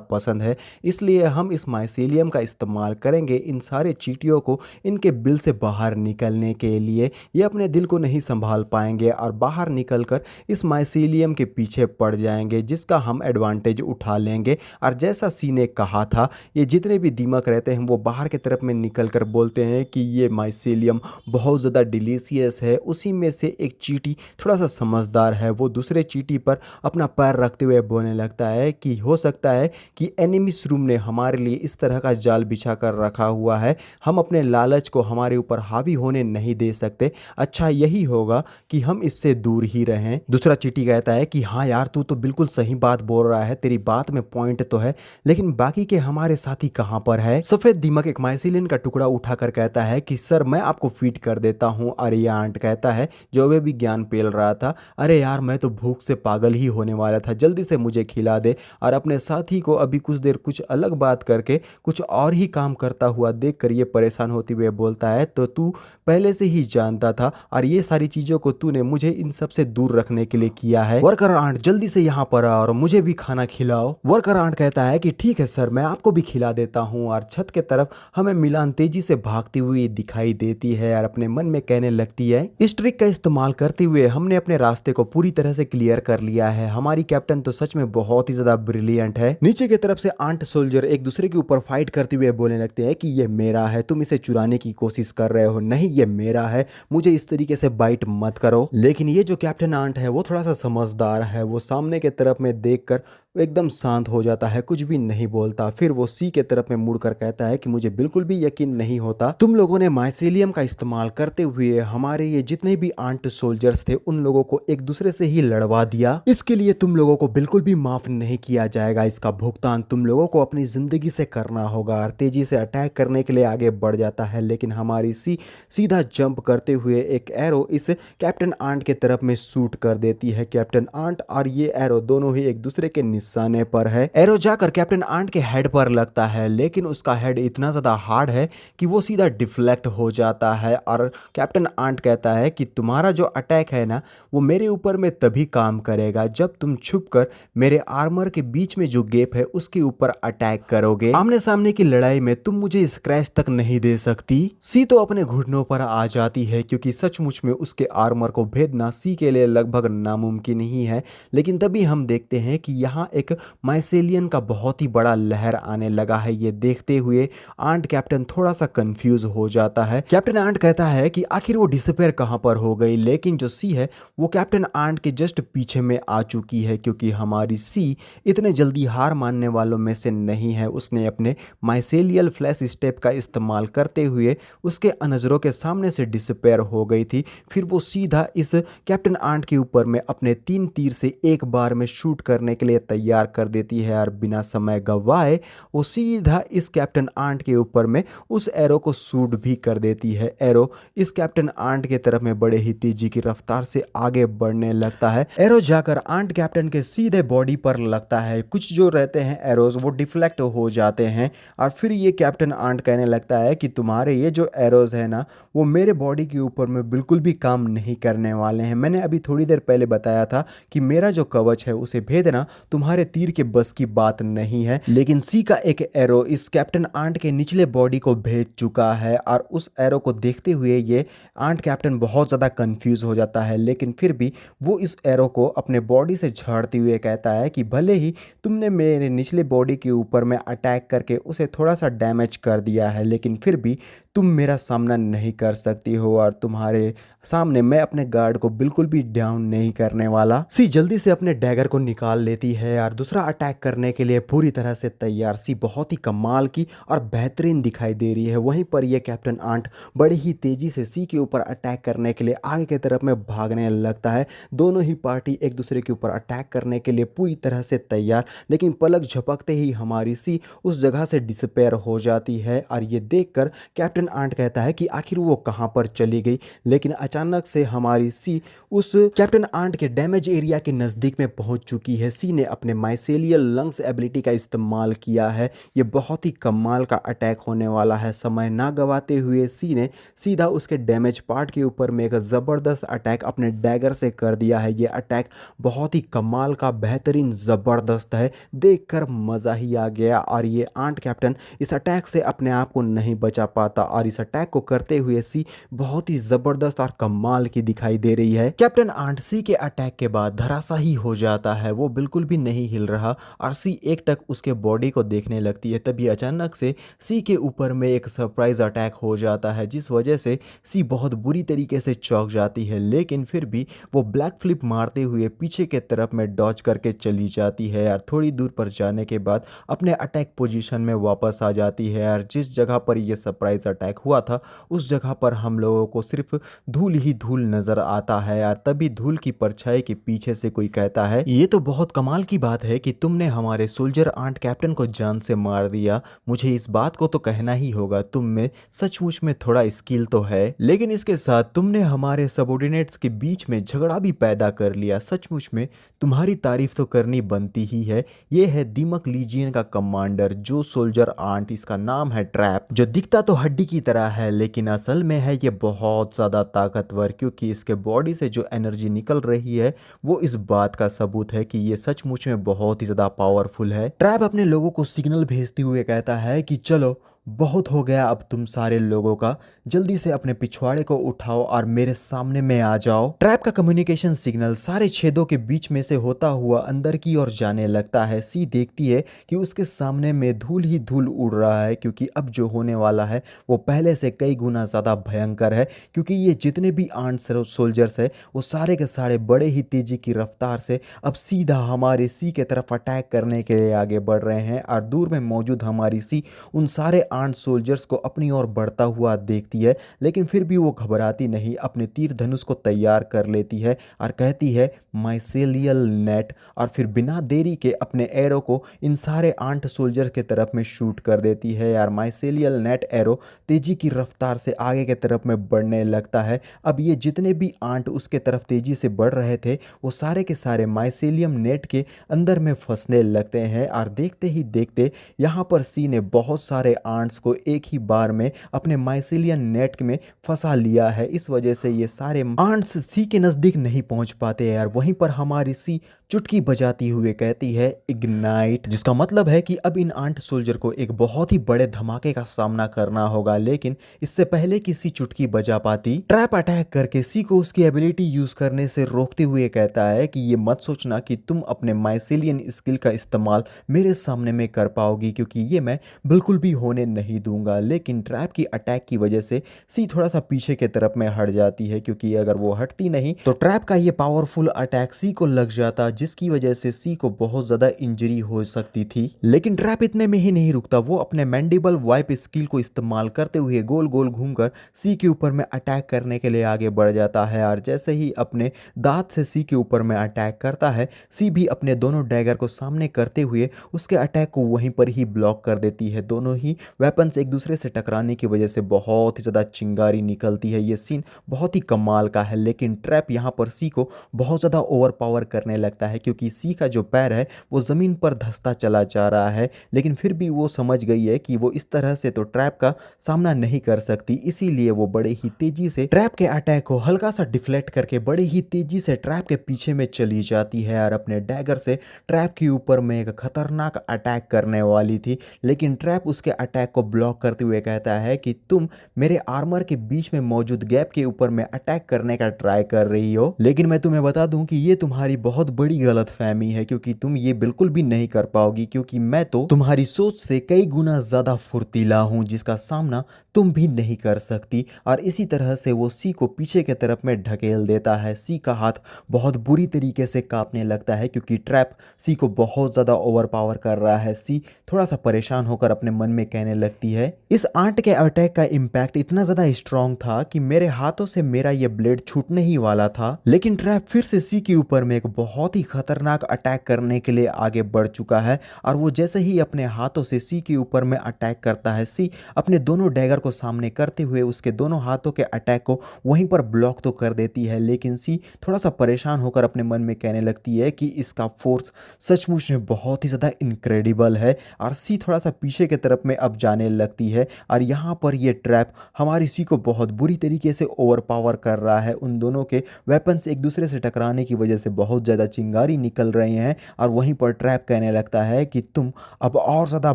A: पसंद है, इसलिए हम इस माइसेलियम का इस्तेमाल करेंगे इन सारे चींटियों को इनके बिल से बाहर निकलने के लिए। ये अपने दिल को नहीं संभाल पाएंगे और बाहर निकलकर इस माइसेलियम के पीछे पड़ जाएंगे, जिसका हम एडवांटेज उठा लेंगे। और जैसा सी ने कहा था, ये जितने भी दीमक रहते हैं वो बाहर की तरफ में निकलकर बोलते हैं कि ये माइसेलियम बहुत ज़्यादा डिलीशियस है। उसी में से एक चींटी थोड़ा सा समझदार है, वो दूसरे चींटी पर अपना पैर रखते हुए बोलने लगता है कि हो सकता है कि एनिमीज रूम ने हमारे लिए इस तरह का जाल बिछा कर रखा हुआ है, हम अपने लालच को हमारे ऊपर हावी होने नहीं दे सकते, अच्छा यही होगा कि हम इससे दूर ही रहें। दूसरा चींटी कहता है कि हाँ यार, तू तो बिल्कुल सही बात बोल रहा है, तेरी बात में पॉइंट तो है, लेकिन बाकी के हमारे साथी कहाँ पर है। सफेद दीमक एक माइसिलियन का टुकड़ा उठाकर कहता है कि सर मैं आपको फीड कर देता हूँ। और ये आंट कहता है, जो वे भी ज्ञान पेल रहा था, अरे यार मैं तो भूख से पागल ही होने वाला था, जल्दी से मुझे खिला दे। और अपने साथी को अभी कुछ देर कुछ अलग बात करके कुछ और ही काम करता हुआ देख कर ये परेशान होते हुए बोलता है, तो तू पहले से ही जानता था और ये सारी चीज़ों को तूने मुझे इन सब से दूर रखने के लिए किया है। वर्कर आंट जल्दी से यहाँ पर आ और मुझे भी खाना खिलाओ। वर्कर आंट कहता है कि ठीक है सर, मैं आपको भी खिला देता हूँ। और छत के तरफ हमें मिलान तेजी से भागती हुई दिखाई देती है और अपने मन में कहने लगती है, इस ट्रिक का इस्तेमाल करते हुए हमने अपने रास्ते को पूरी तरह से क्लियर कर लिया है, हमारी कैप्टन तो सच में बहुत ही ज्यादा ब्रिलियंट है। नीचे की तरफ से आंट सोल्जर एक दूसरे के ऊपर फाइट करते हुए बोलने लगते हैं कि ये मेरा है, तुम इसे चुराने की कोशिश कर रहे हो, नहीं ये मेरा है, मुझे इस तरीके से बाइट मत करो। लेकिन ये जो कैप्टन आंट है वो थोड़ा सा समझदार है, वो सामने के तरफ में देखकर एकदम शांत हो जाता है, कुछ भी नहीं बोलता। फिर वो सी के तरफ में मुड़कर कहता है कि मुझे बिल्कुल भी यकीन नहीं होता, तुम लोगों ने माइसेलियम का इस्तेमाल करते हुए हमारे ये जितने भी आंट सोल्जर्स थे उन लोगों को एक दूसरे से ही लड़वा दिया, इसके लिए तुम लोगों को बिल्कुल भी माफ नहीं किया जाएगा, इसका भुगतान तुम लोगों को अपनी जिंदगी से करना होगा। और तेजी से अटैक करने के लिए आगे बढ़ जाता है, लेकिन हमारी सी सीधा जंप करते हुए एक एरो इस कैप्टन आंट के तरफ में शूट कर देती है। कैप्टन आंट और ये एरो दोनों ही एक दूसरे के निशाने पर है। एरो जाकर कैप्टन आंट के हेड पर लगता है, लेकिन उसका हेड इतना ज्यादा हार्ड है कि वो सीधा डिफ्लेक्ट हो जाता है। और कैप्टन आंट कहता है कि तुम्हारा जो अटैक है ना, वो मेरे ऊपर में तभी काम करेगा जब तुम छुपकर मेरे आर्मर के बीच में जो गैप है उसके ऊपर अटैक करोगे। आमने सामने की लड़ाई में तुम मुझे स्क्रैच तक नहीं दे सकती। सी तो अपने घुटनों पर आ जाती है, क्योंकि सचमुच में उसके आर्मर को भेदना सी के लिए लगभग नामुमकिन ही है। लेकिन तभी हम देखते हैं कि यहाँ एक माइसेलियन का बहुत ही बड़ा लहर आने लगा है। ये देखते हुए आंट कैप्टन थोड़ा सा कंफ्यूज हो जाता है। कैप्टन आंट कहता है कि आखिर वो डिसअपेयर कहां पर हो गई, लेकिन जो सी है वो कैप्टन आंट के जस्ट पीछे में आ चुकी है, क्योंकि हमारी सी इतने जल्दी हार मानने वालों में से नहीं है। उसने अपने माइसेलियल फ्लैश स्टेप का इस्तेमाल करते हुए उसके नज़रों के सामने से डिसअपेयर हो गई थी। फिर वो सीधा इस कैप्टन आंट के ऊपर में अपने 3 तीर से एक बार में शूट करने के लिए तैयार कर देती है और बिना समय गवाए वो सीधा इस कैप्टन आंट के ऊपर में उस एरो को शूट भी कर देती है। एरो इस कैप्टन आंट के तरफ में बड़े ही तेजी की रफ्तार से आगे बढ़ने लगता है। एरो जाकर आंट कैप्टन के सीधे बॉडी पर लगता है। कुछ जो रहते हैं एरोज वो डिफ्लेक्ट हो जाते हैं और फिर ये कैप्टन आंट कहने लगता है कि तुम्हारे ये जो एरोज है ना, वो मेरे बॉडी के ऊपर में बिल्कुल भी काम नहीं करने वाले हैं। मैंने अभी थोड़ी देर पहले बताया था कि मेरा जो कवच है उसे भेदना तुम्हारे तीर के बस की बात नहीं है। लेकिन सी का एक एरो इस कैप्टन आंट के निचले बॉडी को भेद चुका है और उस एरो को देखते हुए ये आंट कैप्टन बहुत ज़्यादा कंफ्यूज हो जाता है। लेकिन फिर भी वो इस एरो को अपने बॉडी से झाड़ते हुए कहता है कि भले ही तुमने मेरे निचले बॉडी के ऊपर में अटैक करके उसे थोड़ा सा डैमेज कर दिया है, लेकिन फिर भी तुम मेरा सामना नहीं कर सकती हो और तुम्हारे सामने मैं अपने गार्ड को बिल्कुल भी डाउन नहीं करने वाला। सी जल्दी से अपने डैगर को निकाल लेती है और दूसरा अटैक करने के लिए पूरी तरह से तैयार। सी बहुत ही कमाल की और बेहतरीन दिखाई दे रही है। वहीं पर यह कैप्टन आंट बड़ी ही तेजी से सी के ऊपर अटैक करने के लिए आगे की तरफ में भागने लगता है। दोनों ही पार्टी एक दूसरे के ऊपर अटैक करने के लिए पूरी तरह से तैयार, लेकिन पलक झपकते ही हमारी सी उस जगह से डिसपेयर हो जाती है और ये देखकर कैप्टन आंट कहता है कि आखिर वो कहाँ पर चली गई। लेकिन अचानक से हमारी सी उस कैप्टन आंट के डैमेज एरिया के नज़दीक में पहुंच चुकी है। सी ने अपने माइसेलियल लंग्स एबिलिटी का इस्तेमाल किया है। ये बहुत ही कमाल का अटैक होने वाला है। समय ना गवाते हुए सी ने सीधा उसके डैमेज पार्ट के ऊपर में एक ज़बरदस्त अटैक अपने डैगर से कर दिया है। ये अटैक बहुत ही कमाल का, बेहतरीन, ज़बरदस्त है। देखकर मज़ा ही आ गया और ये आंट कैप्टन इस अटैक से अपने आप को नहीं बचा पाता और इस अटैक को करते हुए सी बहुत ही ज़बरदस्त और कमाल की दिखाई दे रही है। कैप्टन आंट सी के अटैक के बाद धराशायी हो जाता है। वो बिल्कुल भी नहीं हिल रहा और सी एकटक उसके बॉडी को देखने लगती है। तभी अचानक से सी के ऊपर में एक सरप्राइज अटैक हो जाता है, जिस वजह से सी बहुत बुरी तरीके से चौंक जाती है। लेकिन फिर भी वो ब्लैक फ्लिप मारते हुए पीछे के तरफ में डॉज करके चली जाती है और थोड़ी दूर पर जाने के बाद अपने अटैक पोजीशन में वापस आ जाती है। और जिस जगह पर यह सरप्राइज अटैक हुआ था उस जगह पर हम लोगों को सिर्फ धूल ही धूल नजर आता है। यार तभी धूल की परछाई के पीछे से कोई कहता है, ये तो बहुत कमाल की बात है कि तुमने हमारे सोल्जर आंट कैप्टन को जान से मार दिया। मुझे इस बात को तो कहना ही होगा, तुम में सचमुच में थोड़ा स्किल तो है, लेकिन इसके साथ तुमने हमारे सबऑर्डिनेट्स के बीच में झगड़ा भी पैदा कर लिया। सचमुच में तुम्हारी तारीफ तो करनी बनती ही है। ये है दीमक लीजियन का कमांडर जो सोल्जर आंट, इसका नाम है ट्रैप, जो दिखता तो हड्डी की तरह है लेकिन असल में है ये बहुत ज़्यादा ताकतवर, क्योंकि इसके बॉडी से जो एनर्जी निकल रही है वो इस बात का सबूत है कि ये सचमुच में बहुत ही ज़्यादा पावरफुल है। ट्रैप अपने लोगों को सिग्नल भेजते हुए कहता है कि चलो बहुत हो गया अब तुम सारे लोगों का, जल्दी से अपने पिछवाड़े को उठाओ और मेरे सामने में आ जाओ। ट्रैप का कम्युनिकेशन सिग्नल सारे छेदों के बीच में से होता हुआ अंदर की ओर जाने लगता है। सी देखती है कि उसके सामने में धूल ही धूल उड़ रहा है, क्योंकि अब जो होने वाला है वो पहले से कई गुना ज़्यादा भयंकर है। क्योंकि ये जितने भी आर्म्ड सोल्जर्स है वो सारे के सारे बड़े ही तेजी की रफ्तार से अब सीधा हमारे सी के तरफ अटैक करने के लिए आगे बढ़ रहे हैं। और दूर में मौजूद हमारी सी उन सारे आर्म्ड सोल्जर्स को अपनी ओर बढ़ता हुआ देखती है, लेकिन फिर भी वो घबराती नहीं, अपने तीर धनुष को तैयार कर लेती है और कहती है माइसेलियल नेट, और फिर बिना देरी के अपने एरो को इन सारे आर्म्ड सोल्जर के तरफ में शूट कर देती है। यार माइसेलियल नेट एरो तेजी की रफ्तार से आगे के तरफ में बढ़ने लगता है। अब ये जितने भी आर्म्ड उसके तरफ तेजी से बढ़ रहे थे वो सारे के सारे माइसेलियम नेट के अंदर में फंसने लगते हैं। और देखते ही देखते यहाँ पर सी ने बहुत सारे आर्म्ड्स को एक ही बार में अपने माइसेलियन नेट में फंसा लिया है। इस वजह से ये सारे आर्म्ड्स सी के नज़दीक नहीं पहुंच पाते यार। वहीं पर हमारी सी चुटकी बजाती हुए कहती है इग्नाइट, जिसका मतलब है कि अब इन आर्म्ड सोल्जर को एक बहुत ही बड़े धमाके का सामना करना होगा। लेकिन इससे पहले कि सी चुटकी बजा पाती, ट्रैप अटैक करके सी को उसकी एबिलिटी यूज करने से रोकते हुए कहता है कि ये मत सोचना कि तुम अपने माइसेलियन स्किल का इस्तेमाल मेरे सामने में कर पाओगी, क्योंकि ये मैं बिल्कुल भी होने नहीं दूंगा। लेकिन ट्रैप की अटैक की वजह से सी थोड़ा सा पीछे के तरफ में हट जाती है, क्योंकि अगर वो हटती नहीं तो ट्रैप का ये पावरफुल अटैक सी को लग जाता, जिसकी वजह से सी को बहुत ज्यादा इंजरी हो सकती थी। लेकिन ट्रैप इतने में ही नहीं रुकता, वो अपने मैंडिबल वाइप स्किल को इस्तेमाल करते हुए गोल गोल घूमकर सी के ऊपर में अटैक करने के लिए आगे बढ़ जाता है। और जैसे ही अपने दांत से सी के ऊपर में अटैक करता है, सी भी अपने दोनों डैगर को सामने करते हुए उसके अटैक को वहीं पर ही ब्लॉक कर देती है। दोनों ही वेपन्स एक दूसरे से टकराने की वजह से बहुत ही ज़्यादा चिंगारी निकलती है। ये सीन बहुत ही कमाल का है। लेकिन ट्रैप यहाँ पर सी को बहुत ज़्यादा ओवर पावर करने लगता है, क्योंकि सी का जो पैर है वो ज़मीन पर धंसता चला जा रहा है। लेकिन फिर भी वो समझ गई है कि वो इस तरह से तो ट्रैप का सामना नहीं कर सकती, इसीलिए वो बड़े ही तेजी से ट्रैप के अटैक को हल्का सा डिफ्लेक्ट करके बड़ी ही तेजी से ट्रैप के पीछे में चली जाती है और अपने डैगर से ट्रैप के ऊपर में एक खतरनाक अटैक करने वाली थी। लेकिन ट्रैप उसके अटैक को ब्लॉक करते हुए कहता है कि तुम मेरे आर्मर के बीच में मौजूद गैप के ऊपर में अटैक करने का ट्राई कर रही हो, लेकिन मैं तुम्हें बता दूं कि ये तुम्हारी बहुत बड़ी गलतफहमी है, क्योंकि तुम ये बिल्कुल भी नहीं कर पाओगी, क्योंकि मैं तो तुम्हारी सोच से कई गुना ज्यादा फुर्तीला हूँ जिसका सामना तुम भी नहीं कर सकती। और इसी तरह से वो सी को पीछे के तरफ में ढकेल देता है। सी का हाथ बहुत बुरी तरीके से कांपने लगता है, क्योंकि ट्रैप सी को बहुत ज़्यादा ओवर पावर कर रहा है। सी थोड़ा सा परेशान होकर अपने मन में कहने लगती है, इस आंट के अटैक का इम्पैक्ट इतना ज़्यादा स्ट्रांग था कि मेरे हाथों से मेरा ये ब्लेड छूटने ही वाला था, लेकिन ट्रैप फिर से सी के ऊपर में एक बहुत ही खतरनाक अटैक करने के लिए आगे बढ़ चुका है। और वो जैसे ही अपने हाथों से सी के ऊपर में अटैक करता है, सी अपने दोनों डैगर को सामने करते हुए उसके दोनों हाथों के अटैक को वहीं पर ब्लॉक तो कर देती है, लेकिन सी थोड़ा सा परेशान होकर अपने मन में कहने लगती है कि इसका फोर्स सचमुच में बहुत ही ज़्यादा इनक्रेडिबल है। और सी थोड़ा सा पीछे की तरफ में अब जाने लगती है, और यहाँ पर ये ट्रैप हमारी सी को बहुत बुरी तरीके से ओवर पावर कर रहा है। उन दोनों के वेपन्स एक दूसरे से टकराने की वजह से बहुत ज़्यादा चिंगारी निकल रहे हैं, और वहीं पर ट्रैप कहने लगता है कि तुम अब और ज़्यादा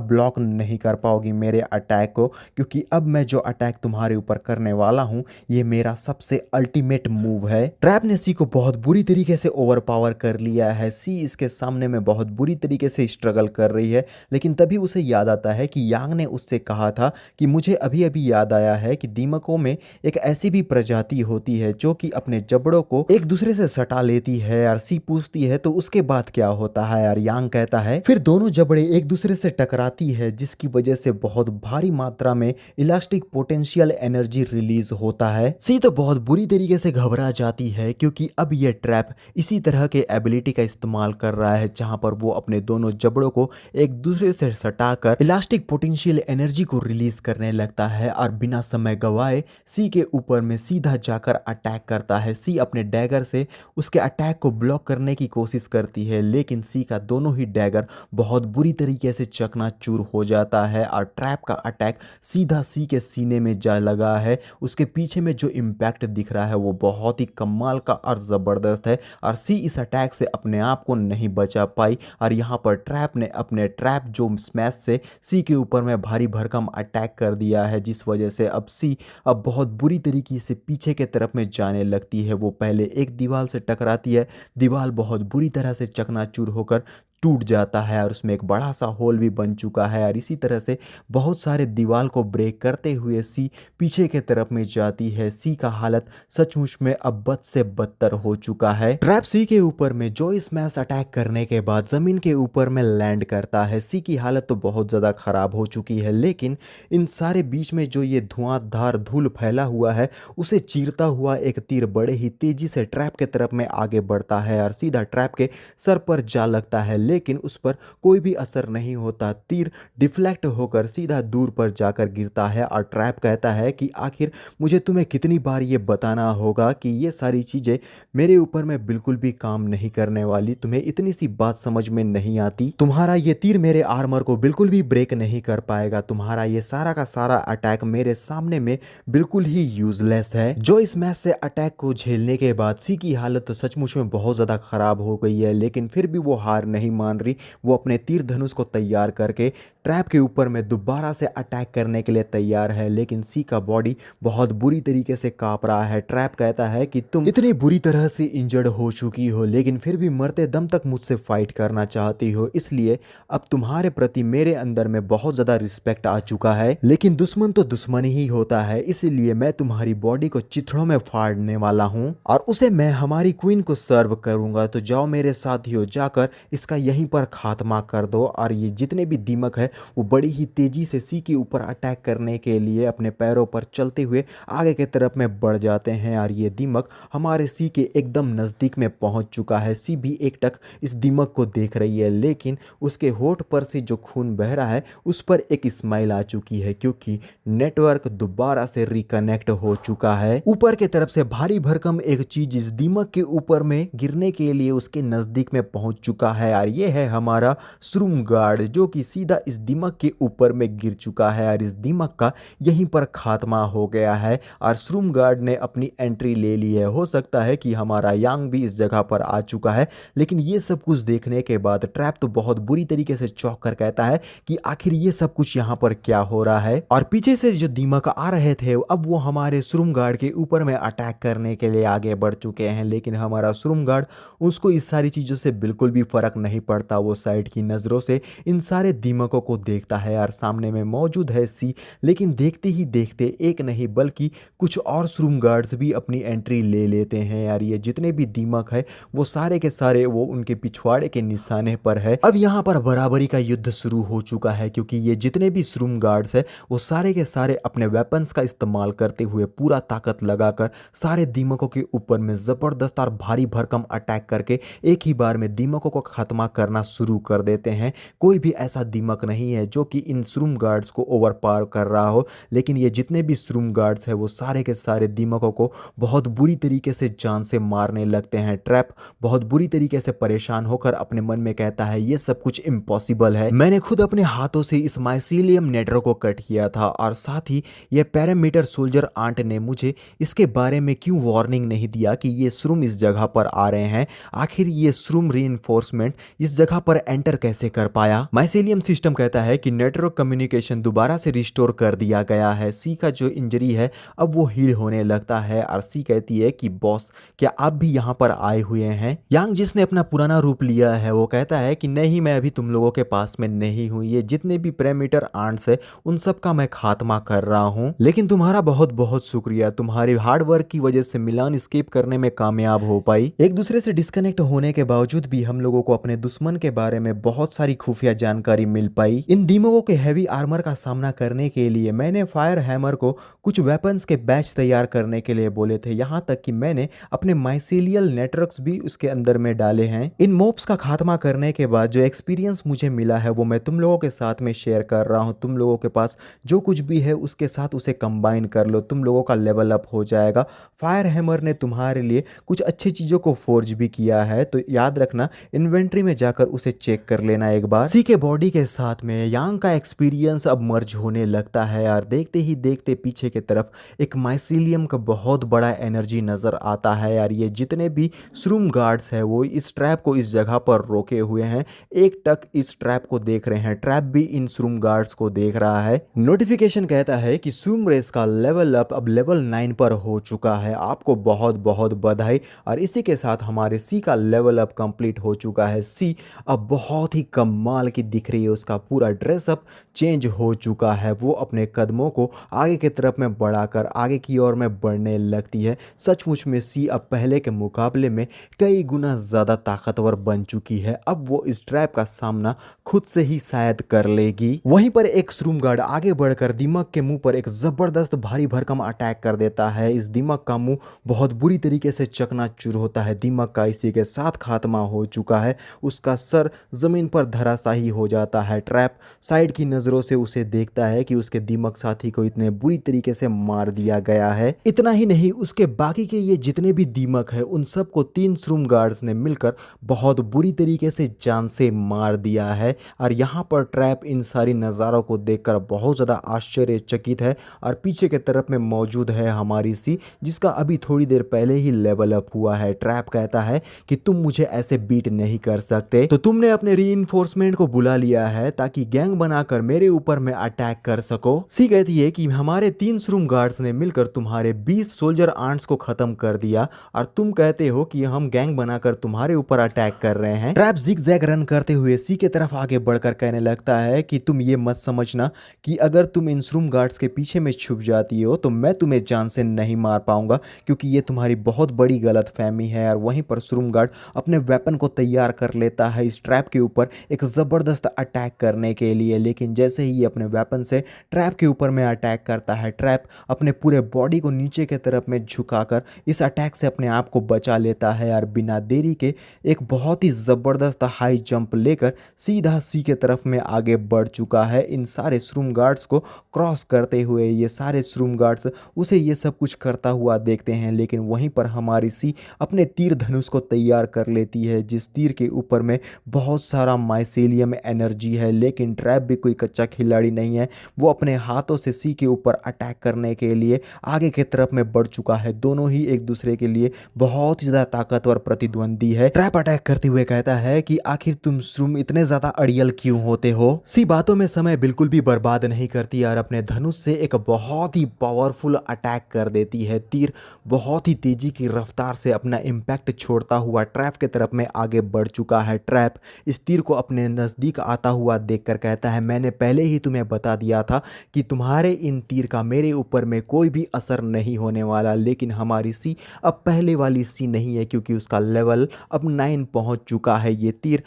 A: ब्लॉक नहीं कर पाओगी मेरे अटैक को, क्योंकि अब मैं जो अटैक तुम्हारे ऊपर करने वाला हूँ ये मेरा सबसे अल्टीमेट मूव है। ट्रैप ने सी को बहुत बुरी तरीके से ओवर पावर कर लिया है। सी इसके सामने में बहुत बुरी तरीके से स्ट्रगल कर रही है, लेकिन तभी उसे याद आता है कि यांग ने उससे कहा था कि मुझे अभी अभी याद आया है कि दीमकों में एक ऐसी भी प्रजाति होती है जो कि अपने जबड़ों को एक दूसरे से सटा लेती है। और सी पूछती है तो उसके बाद क्या होता है, और यांग कहता है फिर दोनों जबड़े एक दूसरे से टकराती है, जिसकी वजह से बहुत भारी मात्रा में इलास्टिक पोटेंशियल एनर्जी रिलीज होता है। सी तो बहुत बुरी तरीके से घबरा जाती है, क्योंकि अब यह ट्रैप इसी तरह के एबिलिटी का इस्तेमाल कर रहा है जहां पर वो अपने दोनों जबड़ों को एक दूसरे से सटाकर इलास्टिक पोटेंशियल एनर्जी को रिलीज करने लगता है, और बिना समय गवाए सी के ऊपर में सीधा जाकर अटैक करता है। सी अपने डैगर से उसके अटैक को ब्लॉक करने की कोशिश करती है, लेकिन सी का दोनों ही डैगर बहुत बुरी तरीके से चकनाचूर हो जाता है, और ट्रैप का अटैक सीधा सी के सीने में जा लगा है। उसके पीछे में जो इम्पैक्ट दिख रहा है वो बहुत ही कमाल का और ज़बरदस्त है, और सी इस अटैक से अपने आप को नहीं बचा पाई। और यहाँ पर ट्रैप ने अपने ट्रैप जो स्मैश से सी के ऊपर में भारी भरकम अटैक कर दिया है, जिस वजह से अब सी अब बहुत बुरी तरीके से पीछे के तरफ में जाने लगती है। वो पहले एक दीवार से टकराती है, दीवार बहुत बुरी तरह से चकनाचूर होकर टूट जाता है, और उसमें एक बड़ा सा होल भी बन चुका है। और इसी तरह से बहुत सारे दीवार को ब्रेक करते हुए सी पीछे के तरफ में जाती है। सी का हालत सचमुच में अब बद से बदतर हो चुका है। ट्रैप सी के ऊपर में जो स्मैश अटैक करने के बाद जमीन के ऊपर में लैंड करता है। सी की हालत तो बहुत ज़्यादा खराब हो चुकी है, लेकिन इन सारे बीच में जो ये धुआंधार धूल फैला हुआ है उसे चीरता हुआ एक तीर बड़े ही तेजी से ट्रैप के तरफ में आगे बढ़ता है, और सीधा ट्रैप के सर पर जा लगता है, लेकिन उस पर कोई भी असर नहीं होता। तीर डिफ्लेक्ट होकर सीधा दूर पर जाकर गिरता है, और ट्रैप कहता है कि आखिर मुझे तुम्हें कितनी बार ये बताना होगा कि ये सारी चीज़ें मेरे ऊपर में बिल्कुल भी काम नहीं करने वाली, तुम्हें इतनी सी बात समझ में नहीं आती। तुम्हारा ये तीर मेरे आर्मर को बिल्कुल भी ब्रेक नहीं कर पाएगा, तुम्हारा ये सारा का सारा अटैक मेरे सामने में बिल्कुल ही यूजलेस है। जो इस मैच से अटैक को झेलने के बाद सी की हालत तो सचमुच में बहुत ज़्यादा खराब हो गई है, लेकिन फिर भी वो हार नहीं मान रही। वो अपने तीर धनुष को तैयार करके ट्रैप के ऊपर में दोबारा से अटैक करने के लिए तैयार है, लेकिन सी का बॉडी बहुत बुरी तरीके से कांप रहा है। ट्रैप कहता है कि तुम इतनी बुरी तरह से इंजर्ड हो चुकी हो, लेकिन फिर भी मरते दम तक मुझसे फाइट करना चाहती हो, इसलिए अब तुम्हारे प्रति मेरे अंदर में बहुत ज़्यादा रिस्पेक्ट आ चुका है। लेकिन दुश्मन तो दुश्मन ही होता है, इसलिए मैं तुम्हारी बॉडी को चिथड़ों में फाड़ने वाला हूँ और उसे मैं हमारी क्वीन को सर्व करूंगा। तो जाओ मेरे साथियों, जाकर इसका यहीं पर खात्मा कर दो। और ये जितने भी दीमक है वो बड़ी ही तेजी से सी के ऊपर अटैक करने के लिए अपने पैरों पर चलते हुए आगे की तरफ में बढ़ जाते हैं, और ये दीमक हमारे सी के एकदम नज़दीक में पहुंच चुका है। सी भी एकटक इस दीमक को देख रही है, लेकिन उसके होठ पर से जो खून बह रहा है उस पर एक स्माइल आ चुकी है, क्योंकि नेटवर्क दोबारा से रिकनेक्ट हो चुका है। ऊपर की तरफ से भारी भरकम एक चीज इस दीमक के ऊपर में गिरने के लिए उसके नज़दीक में पहुंच चुका है, और ये है हमारा श्रूम गार्ड जो कि सीधा इस दिमाग के ऊपर में गिर चुका है और इस दिमाग का यहीं पर खात्मा हो गया है और श्रूम गार्ड ने अपनी एंट्री ले ली है। हो सकता है कि हमारा यांग भी इस जगह पर आ चुका है, लेकिन ये सब कुछ देखने के बाद ट्रैप तो बहुत बुरी तरीके से चौंक कर कहता है कि आखिर ये सब कुछ यहाँ पर क्या हो रहा है। और पीछे से जो दिमाग आ रहे थे अब वो हमारे श्रूम गार्ड के ऊपर में अटैक करने के लिए आगे बढ़ चुके हैं, लेकिन हमारा श्रूम गार्ड उसको इस सारी चीज़ों से बिल्कुल भी फर्क नहीं पड़ता। वो साइड की नज़रों से इन सारे दिमागों को देखता है और सामने में मौजूद है सी, लेकिन देखते ही देखते एक नहीं बल्कि कुछ और श्रूम गार्ड्स भी अपनी एंट्री ले लेते हैं यार। ये जितने भी दिमाग है वो सारे के सारे वो उनके पिछवाड़े के निशाने पर है। अब यहाँ पर बराबरी का युद्ध शुरू हो चुका है क्योंकि ये जितने भी श्रूम गार्ड्स है वो सारे के सारे अपने वेपन्स का इस्तेमाल करते हुए पूरा ताकत लगाकर सारे दिमागों के ऊपर में जबरदस्त और भारी भरकम अटैक करके एक ही बार में दिमागों को खत्म करना शुरू कर देते हैं। कोई भी ऐसा दिमाग नहीं है जो कि इन श्रूम गार्ड्स को ओवर पार कर रहा हो, लेकिन ये जितने भी श्रूम गार्ड्स है वो सारे के सारे दिमागों को बहुत बुरी तरीके से जान से मारने लगते हैं। ट्रैप बहुत बुरी तरीके से परेशान होकर अपने मन में कहता है ये सब कुछ इम्पॉसिबल है। मैंने खुद अपने हाथों से इस माइसीलियम नेटवर्क को कट किया था और साथ ही ये पैरामीटर सोल्जर आंट ने मुझे इसके बारे में क्यों वार्निंग नहीं दिया कि ये श्रूम इस जगह पर आ रहे हैं। आखिर ये श्रूम रीइंफोर्समेंट इस जगह पर एंटर कैसे कर पाया। माइसीलियम सिस्टम कहता है कि नेटवर्क कम्युनिकेशन दोबारा से रिस्टोर कर दिया गया है। सी का जो इंजरी है अब वो हील होने लगता है और सी कहती है कि बॉस क्या आप भी यहाँ पर आए हुए हैं। यांग जिसने अपना पुराना रूप लिया है वो कहता है कि नहीं, मैं अभी तुम लोगों के पास में नहीं हूँ। ये जितने भी पैरामीटर आंट्स है उन सब का मैं खात्मा कर रहा हूँ, लेकिन तुम्हारा बहुत बहुत शुक्रिया। तुम्हारी हार्ड वर्क की वजह से मिलान एस्केप करने में कामयाब हो पाई। एक दूसरे से डिस्कनेक्ट होने के बावजूद भी हम लोगों को अपने दुश्मन के बारे में बहुत सारी खुफिया जानकारी मिल पाई। इन दिमागों के हैवी आर्मर का सामना करने के लिए मैंने फायर हैमर को कुछ वेपन्स के बैच तैयार करने के लिए बोले थे, यहाँ तक कि मैंने अपने माइसीलियल नेटवर्क्स भी उसके अंदर में डाले हैं। इन मोब्स का खात्मा करने के बाद जो एक्सपीरियंस मुझे मिला है वो मैं तुम लोगों के साथ में शेयर कर रहा हूँ। तुम लोगों के पास जो कुछ भी है उसके साथ उसे कंबाइन कर लो, तुम लोगों का लेवल अप हो जाएगा। फायर हैमर ने तुम्हारे लिए कुछ अच्छी चीज़ों को फोर्ज भी किया है, तो याद रखना इन्वेंट्री में जाकर उसे चेक कर लेना एक बार। सी के बॉडी के साथ में यांग का एक्सपीरियंस अब मर्ज होने लगता है यार। देखते ही देखते पीछे की तरफ एक माइसीलियम का बहुत बड़ा एनर्जी नजर आता है यार। ये जितने भी श्रूम गार्ड्स है वो इस ट्रैप को इस जगह पर रोके हुए हैं, एक टक इस ट्रैप को देख रहे हैं। ट्रैप भी इन श्रूम गार्ड्स को देख रहा है। नोटिफिकेशन कहता है कि श्रूम रेस का लेवल अप अब लेवल 9 पर हो चुका है। आपको बहुत बहुत बधाई। और इसी के साथ हमारे सी का लेवल अप कंप्लीट हो चुका है। सी अब बहुत ही कमाल की दिख रही है, उसका पूरा ड्रेसअप चेंज हो चुका है। वो अपने कदमों को आगे की तरफ में बढ़ाकर आगे की ओर में बढ़ने लगती है। सचमुच में सी अब पहले के मुकाबले में कई गुना ज़्यादा ताकतवर बन चुकी है। अब वो इस ट्रैप का सामना खुद से ही शायद कर लेगी। वहीं पर एक श्रूम गार्ड आगे बढ़कर दिमाग के मुंह पर एक ज़बरदस्त भारी भरकम अटैक कर देता है। इस दिमाग का मुंह बहुत बुरी तरीके से चकनाचूर होता है। दिमाग का इसी के साथ खात्मा हो चुका है। उसका सर जमीन पर धराशायी हो जाता है। ट्रैप साइड की नज़रों से उसे देखता है कि उसके दिमाग साथी को इतने बुरी तरीके से मार दिया गया है। इतना ही नहीं, उसके बाकी के ये जितने भी दिमाग है उन सबको 3 श्रूम गार्ड्स ने मिलकर बहुत बुरी तरीके से जान से मार दिया है। और यहाँ पर ट्रैप इन सारी नज़ारों को देखकर बहुत ज़्यादा आश्चर्यचकित है। और पीछे के तरफ में मौजूद है हमारी सी, जिसका अभी थोड़ी देर पहले ही लेवल अप हुआ है। ट्रैप कहता है कि तुम मुझे ऐसे बीट नहीं कर सकते, तो तुमने अपने रीइंफोर्समेंट को बुला लिया है ताकि गैंग बनाकर मेरे ऊपर में अटैक कर सको। सी कहती है कि हमारे 3 श्रूम गार्ड्स ने मिलकर तुम्हारे 20 सोल्जर आंट्स को खत्म कर दिया और तुम कहते हो कि हम गैंग बनाकर तुम्हारे ऊपर अटैक कर रहे हैं। ट्रैप जिगजैग रन करते हुए सी के तरफ आगे बढ़कर कहने लगता है कि तुम ये मत समझना कि अगर तुम इन श्रूम गार्ड्स के पीछे में छुप जाती हो तो मैं तुम्हें जान से नहीं मार पाऊंगा, क्योंकि ये तुम्हारी बहुत बड़ी गलतफहमी है। और वहीं पर श्रूम गार्ड अपने वेपन को तैयार कर लेता है इस ट्रैप के ऊपर एक ज़बरदस्त अटैक करने के लिए। लेकिन जैसे ही ये अपने वेपन से ट्रैप के ऊपर में अटैक करता है, ट्रैप अपने पूरे बॉडी को नीचे के तरफ में झुकाकर इस अटैक से अपने आप को बचा लेता है। और बिना देरी के एक बहुत ही ज़बरदस्त हाई जंप लेकर सीधा सी के तरफ में आगे बढ़ चुका है। इन सारे श्रूम गार्ड्स को क्रॉस करते हुए ये सारे श्रूम गार्ड्स उसे ये सब कुछ करता हुआ देखते हैं। लेकिन वहीं पर हमारी सी अपने तीर धनुष को तैयार कर लेती है, जिस तीर के ऊपर में बहुत सारा माइसेलियम एनर्जी है, लेकिन ट्रैप भी कोई कच्चा खिलाड़ी नहीं है। वो अपने हाथों से सी के ऊपर अटैक करने के लिए आगे की तरफ में बढ़ चुका है। दोनों ही एक दूसरे के लिए बहुत ही ज्यादा ताकतवर प्रतिद्वंदी है। ट्रैप अटैक करते हुए कहता है कि आखिर तुम श्रुम इतने ज्यादा अड़ियल क्यों होते हो। सी बातों में समय बिल्कुल भी बर्बाद नहीं करती और अपने धनुष से एक बहुत ही पावरफुल अटैक कर देती है। तीर बहुत ही तेजी की रफ्तार से अपना इम्पैक्ट छोड़ता हुआ ट्रैप की तरफ में आगे बढ़ चुका है। ट्रैप इस तीर को अपने नज़दीक आता हुआ देखकर कहता है, मैंने पहले ही तुम्हें बता दिया था कि तुम्हारे इन तीर का मेरे ऊपर में कोई भी असर नहीं होने वाला। लेकिन हमारी सी अब पहले वाली सी नहीं है, क्योंकि उसका लेवल अब 9 पहुंच चुका है। ये तीर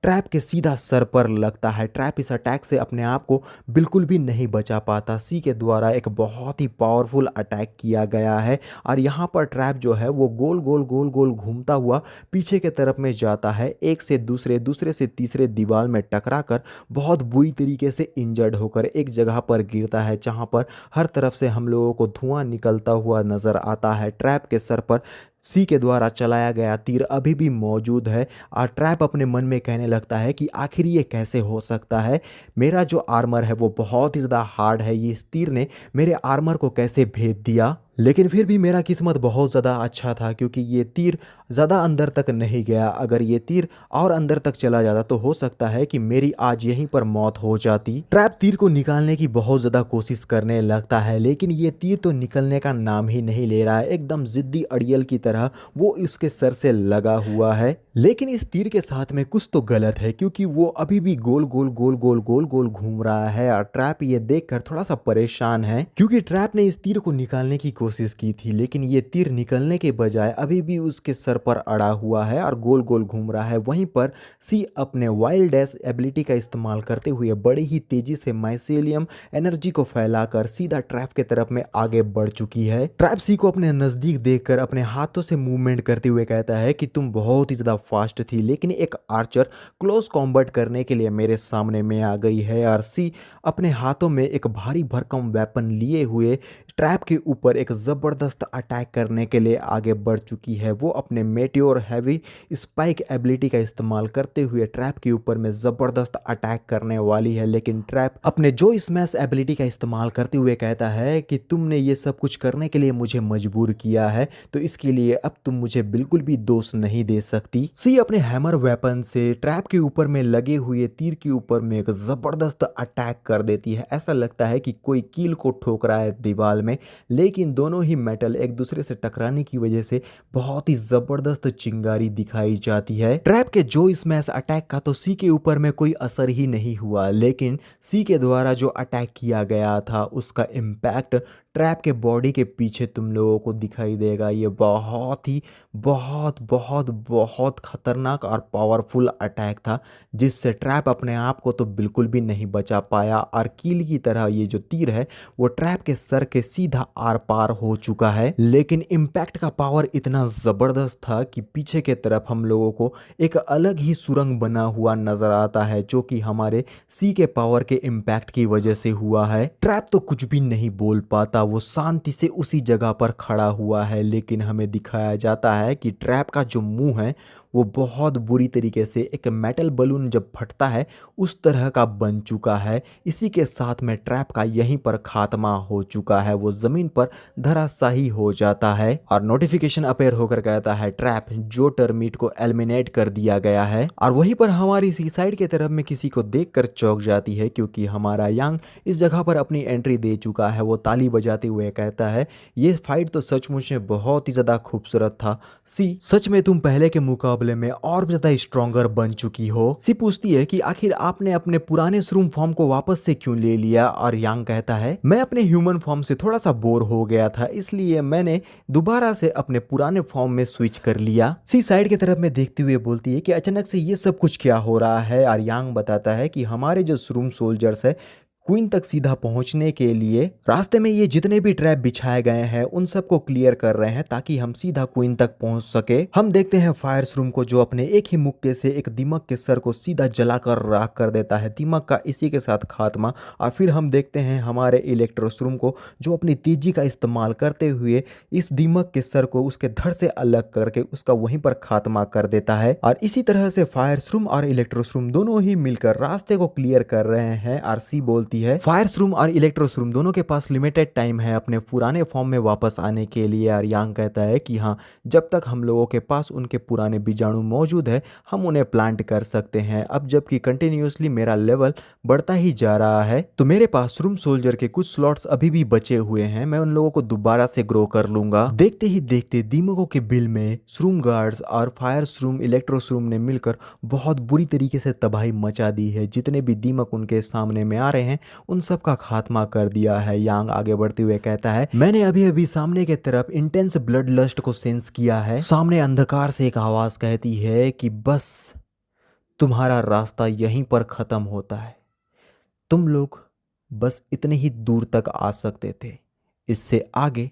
A: ट्रैप के सीधा सर पर लगता है। ट्रैप इस अटैक से अपने आप को बिल्कुल भी नहीं बचा पाता। सी के द्वारा एक बहुत ही पावरफुल अटैक किया गया है और यहाँ पर ट्रैप जो है वो गोल गोल गोल गोल घूमता हुआ पीछे के तरफ में जाता है, एक से दूसरे, दूसरे से तीसरे दीवार में टकरा कर बहुत बुरी तरीके से इंजर्ड होकर एक जगह पर गिरता है, जहाँ पर हर तरफ से हम लोगों को धुआं निकलता हुआ नजर आता है। ट्रैप के सर पर सी के द्वारा चलाया गया तीर अभी भी मौजूद है और ट्रैप अपने मन में कहने लगता है कि आखिर ये कैसे हो सकता है। मेरा जो आर्मर है वो बहुत ही ज़्यादा हार्ड है, ये इस तीर ने मेरे आर्मर को कैसे भेद दिया। लेकिन फिर भी मेरा किस्मत बहुत ज़्यादा अच्छा था, क्योंकि ये तीर ज़्यादा अंदर तक नहीं गया। अगर ये तीर और अंदर तक चला जाता तो हो सकता है कि मेरी आज यहीं पर मौत हो जाती। ट्रैप तीर को निकालने की बहुत ज़्यादा कोशिश करने लगता है, लेकिन ये तीर तो निकलने का नाम ही नहीं ले रहा है। एकदम जिद्दी अड़ियल की तरह वो इसके सर से लगा हुआ है। लेकिन इस तीर के साथ में कुछ तो गलत है, क्योंकि वो अभी भी गोल गोल गोल गोल गोल गोल घूम रहा है और ट्रैप ये देखकर थोड़ा सा परेशान है, क्योंकि ट्रैप ने इस तीर को निकालने की कोशिश की थी, लेकिन ये तीर निकलने के बजाय अभी भी उसके सर पर अड़ा हुआ है और गोल गोल घूम रहा है। वहीं पर सी अपने वाइल्ड डैश एबिलिटी का इस्तेमाल करते हुए बड़ी ही तेजी से माइसेलियम एनर्जी को फैलाकर सीधा ट्रैप के तरफ में आगे बढ़ चुकी है। ट्रैप सी को अपने नजदीक देखकर अपने हाथों से मूवमेंट करते हुए कहता है कि तुम बहुत ही ज्यादा फास्ट थी, लेकिन एक आर्चर क्लोज कॉम्बैट करने के लिए मेरे सामने में आ गई है। और सी अपने हाथों में एक भारी भरकम वेपन लिए हुए ट्रैप के ऊपर एक ज़बरदस्त अटैक करने के लिए आगे बढ़ चुकी है। वो अपने मेटियोर हैवी स्पाइक एबिलिटी का इस्तेमाल करते हुए ट्रैप के ऊपर में ज़बरदस्त अटैक करने वाली है, लेकिन ट्रैप अपने जो स्मैश एबिलिटी का इस्तेमाल करते हुए कहता है कि तुमने ये सब कुछ करने के लिए मुझे मजबूर किया है, तो इसके लिए अब तुम मुझे बिल्कुल भी दोष नहीं दे सकती। सी अपने हैमर वेपन से ट्रैप के ऊपर में लगे हुए तीर के ऊपर में एक ज़बरदस्त अटैक कर देती है। ऐसा लगता है कि कोई कील को ठोक रहा है दीवार में, लेकिन दोनों ही मेटल एक दूसरे से टकराने की वजह से बहुत ही जबरदस्त चिंगारी दिखाई जाती है। ट्रैप के जो स्मैश अटैक का तो सी के ऊपर में कोई असर ही नहीं हुआ, लेकिन सी के द्वारा जो अटैक किया गया था उसका इम्पैक्ट ट्रैप के बॉडी के पीछे तुम लोगों को दिखाई देगा। ये बहुत ही बहुत बहुत बहुत खतरनाक और पावरफुल अटैक था, जिससे ट्रैप अपने आप को तो बिल्कुल भी नहीं बचा पाया और कील की तरह ये जो तीर है वो ट्रैप के सर के सीधा आर पार हो चुका है। लेकिन इम्पैक्ट का पावर इतना ज़बरदस्त था कि पीछे के तरफ हम लोगों को एक अलग ही सुरंग बना हुआ नजर आता है, जो कि हमारे सी के पावर के इम्पैक्ट की वजह से हुआ है। ट्रैप तो कुछ भी नहीं बोल पाता, वो शांति से उसी जगह पर खड़ा हुआ है, लेकिन हमें दिखाया जाता है कि ट्रैप का जो मुंह है वो बहुत बुरी तरीके से एक मेटल बलून जब फटता है उस तरह का बन चुका है। इसी के साथ में ट्रैप का यहीं पर खात्मा हो चुका है, वो ज़मीन पर धराशायी हो जाता है और नोटिफिकेशन अपेयर होकर कहता है ट्रैप जो टर्मिट को एलिमिनेट कर दिया गया है। और वहीं पर हमारी सी साइड के तरफ में किसी को देखकर चौंक जाती है, क्योंकि हमारा यांग इस जगह पर अपनी एंट्री दे चुका है। वो ताली बजाते हुए कहता है ये फाइट तो सचमुच में बहुत ही ज़्यादा खूबसूरत था सी, सच में तुम पहले के मुकाबले में और भी ज्यादा स्ट्रॉन्गर बन चुकी हो। सी पूछती है कि आखिर आपने अपने पुराने श्रूम फॉर्म को वापस से क्यों ले लिया, और यांग कहता है मैं अपने ह्यूमन फॉर्म से थोड़ा सा बोर हो गया था, इसलिए मैंने दोबारा से अपने पुराने फॉर्म में स्विच कर लिया। सी साइड की तरफ में देखते हुए बोलती है कि अचानक से ये सब कुछ क्या हो रहा है, और यांग बताता है कि हमारे जो श्रूम सोल्जर्स है क्वीन तक सीधा पहुंचने के लिए रास्ते में ये जितने भी ट्रैप बिछाए गए हैं उन सबको क्लियर कर रहे हैं ताकि हम सीधा क्वीन तक पहुंच सके। हम देखते हैं फायर्स रूम को, जो अपने एक ही मुक्के से एक दीमक के सर को सीधा जलाकर राख कर देता है, दीमक का इसी के साथ खात्मा। और फिर हम देखते हैं हमारे इलेक्ट्रोस रूम को, जो अपनी तेजी का इस्तेमाल करते हुए इस दीमक के सर को उसके धड़ से अलग करके उसका वहीं पर खात्मा कर देता है। और इसी तरह से फायर्स रूम और इलेक्ट्रोस रूम दोनों ही मिलकर रास्ते को क्लियर कर रहे हैं। आरसी बोलती है फायर्स रूम और इलेक्ट्रोस रूम दोनों के पास लिमिटेड टाइम है अपने पुराने फॉर्म में वापस आने के लिए। और यांग कहता है कि हाँ, जब तक हम लोगों के पास उनके पुराने बीजाणु मौजूद है हम उन्हें प्लांट कर सकते हैं। अब जबकि कंटिन्यूसली मेरा लेवल बढ़ता ही जा रहा है तो मेरे पास रूम सोल्जर के कुछ स्लॉट्स अभी भी बचे हुए हैं, मैं उन लोगों को दोबारा से ग्रो कर लूंगा। देखते ही देखते दीमकों के बिल में श्रूम गार्ड्स और फायर्स रूम इलेक्ट्रोस रूम ने मिलकर बहुत बुरी तरीके से तबाही मचा दी है। जितने भी दीमक उनके सामने में आ रहे हैं उन सब का खात्मा कर दिया है। यांग आगे बढ़ते हुए कहता है, मैंने अभी अभी सामने के तरफ इंटेंस ब्लड लस्ट को सेंस किया है। सामने अंधकार से एक आवाज कहती है कि बस तुम्हारा रास्ता यहीं पर खत्म होता है, तुम लोग बस इतने ही दूर तक आ सकते थे, इससे आगे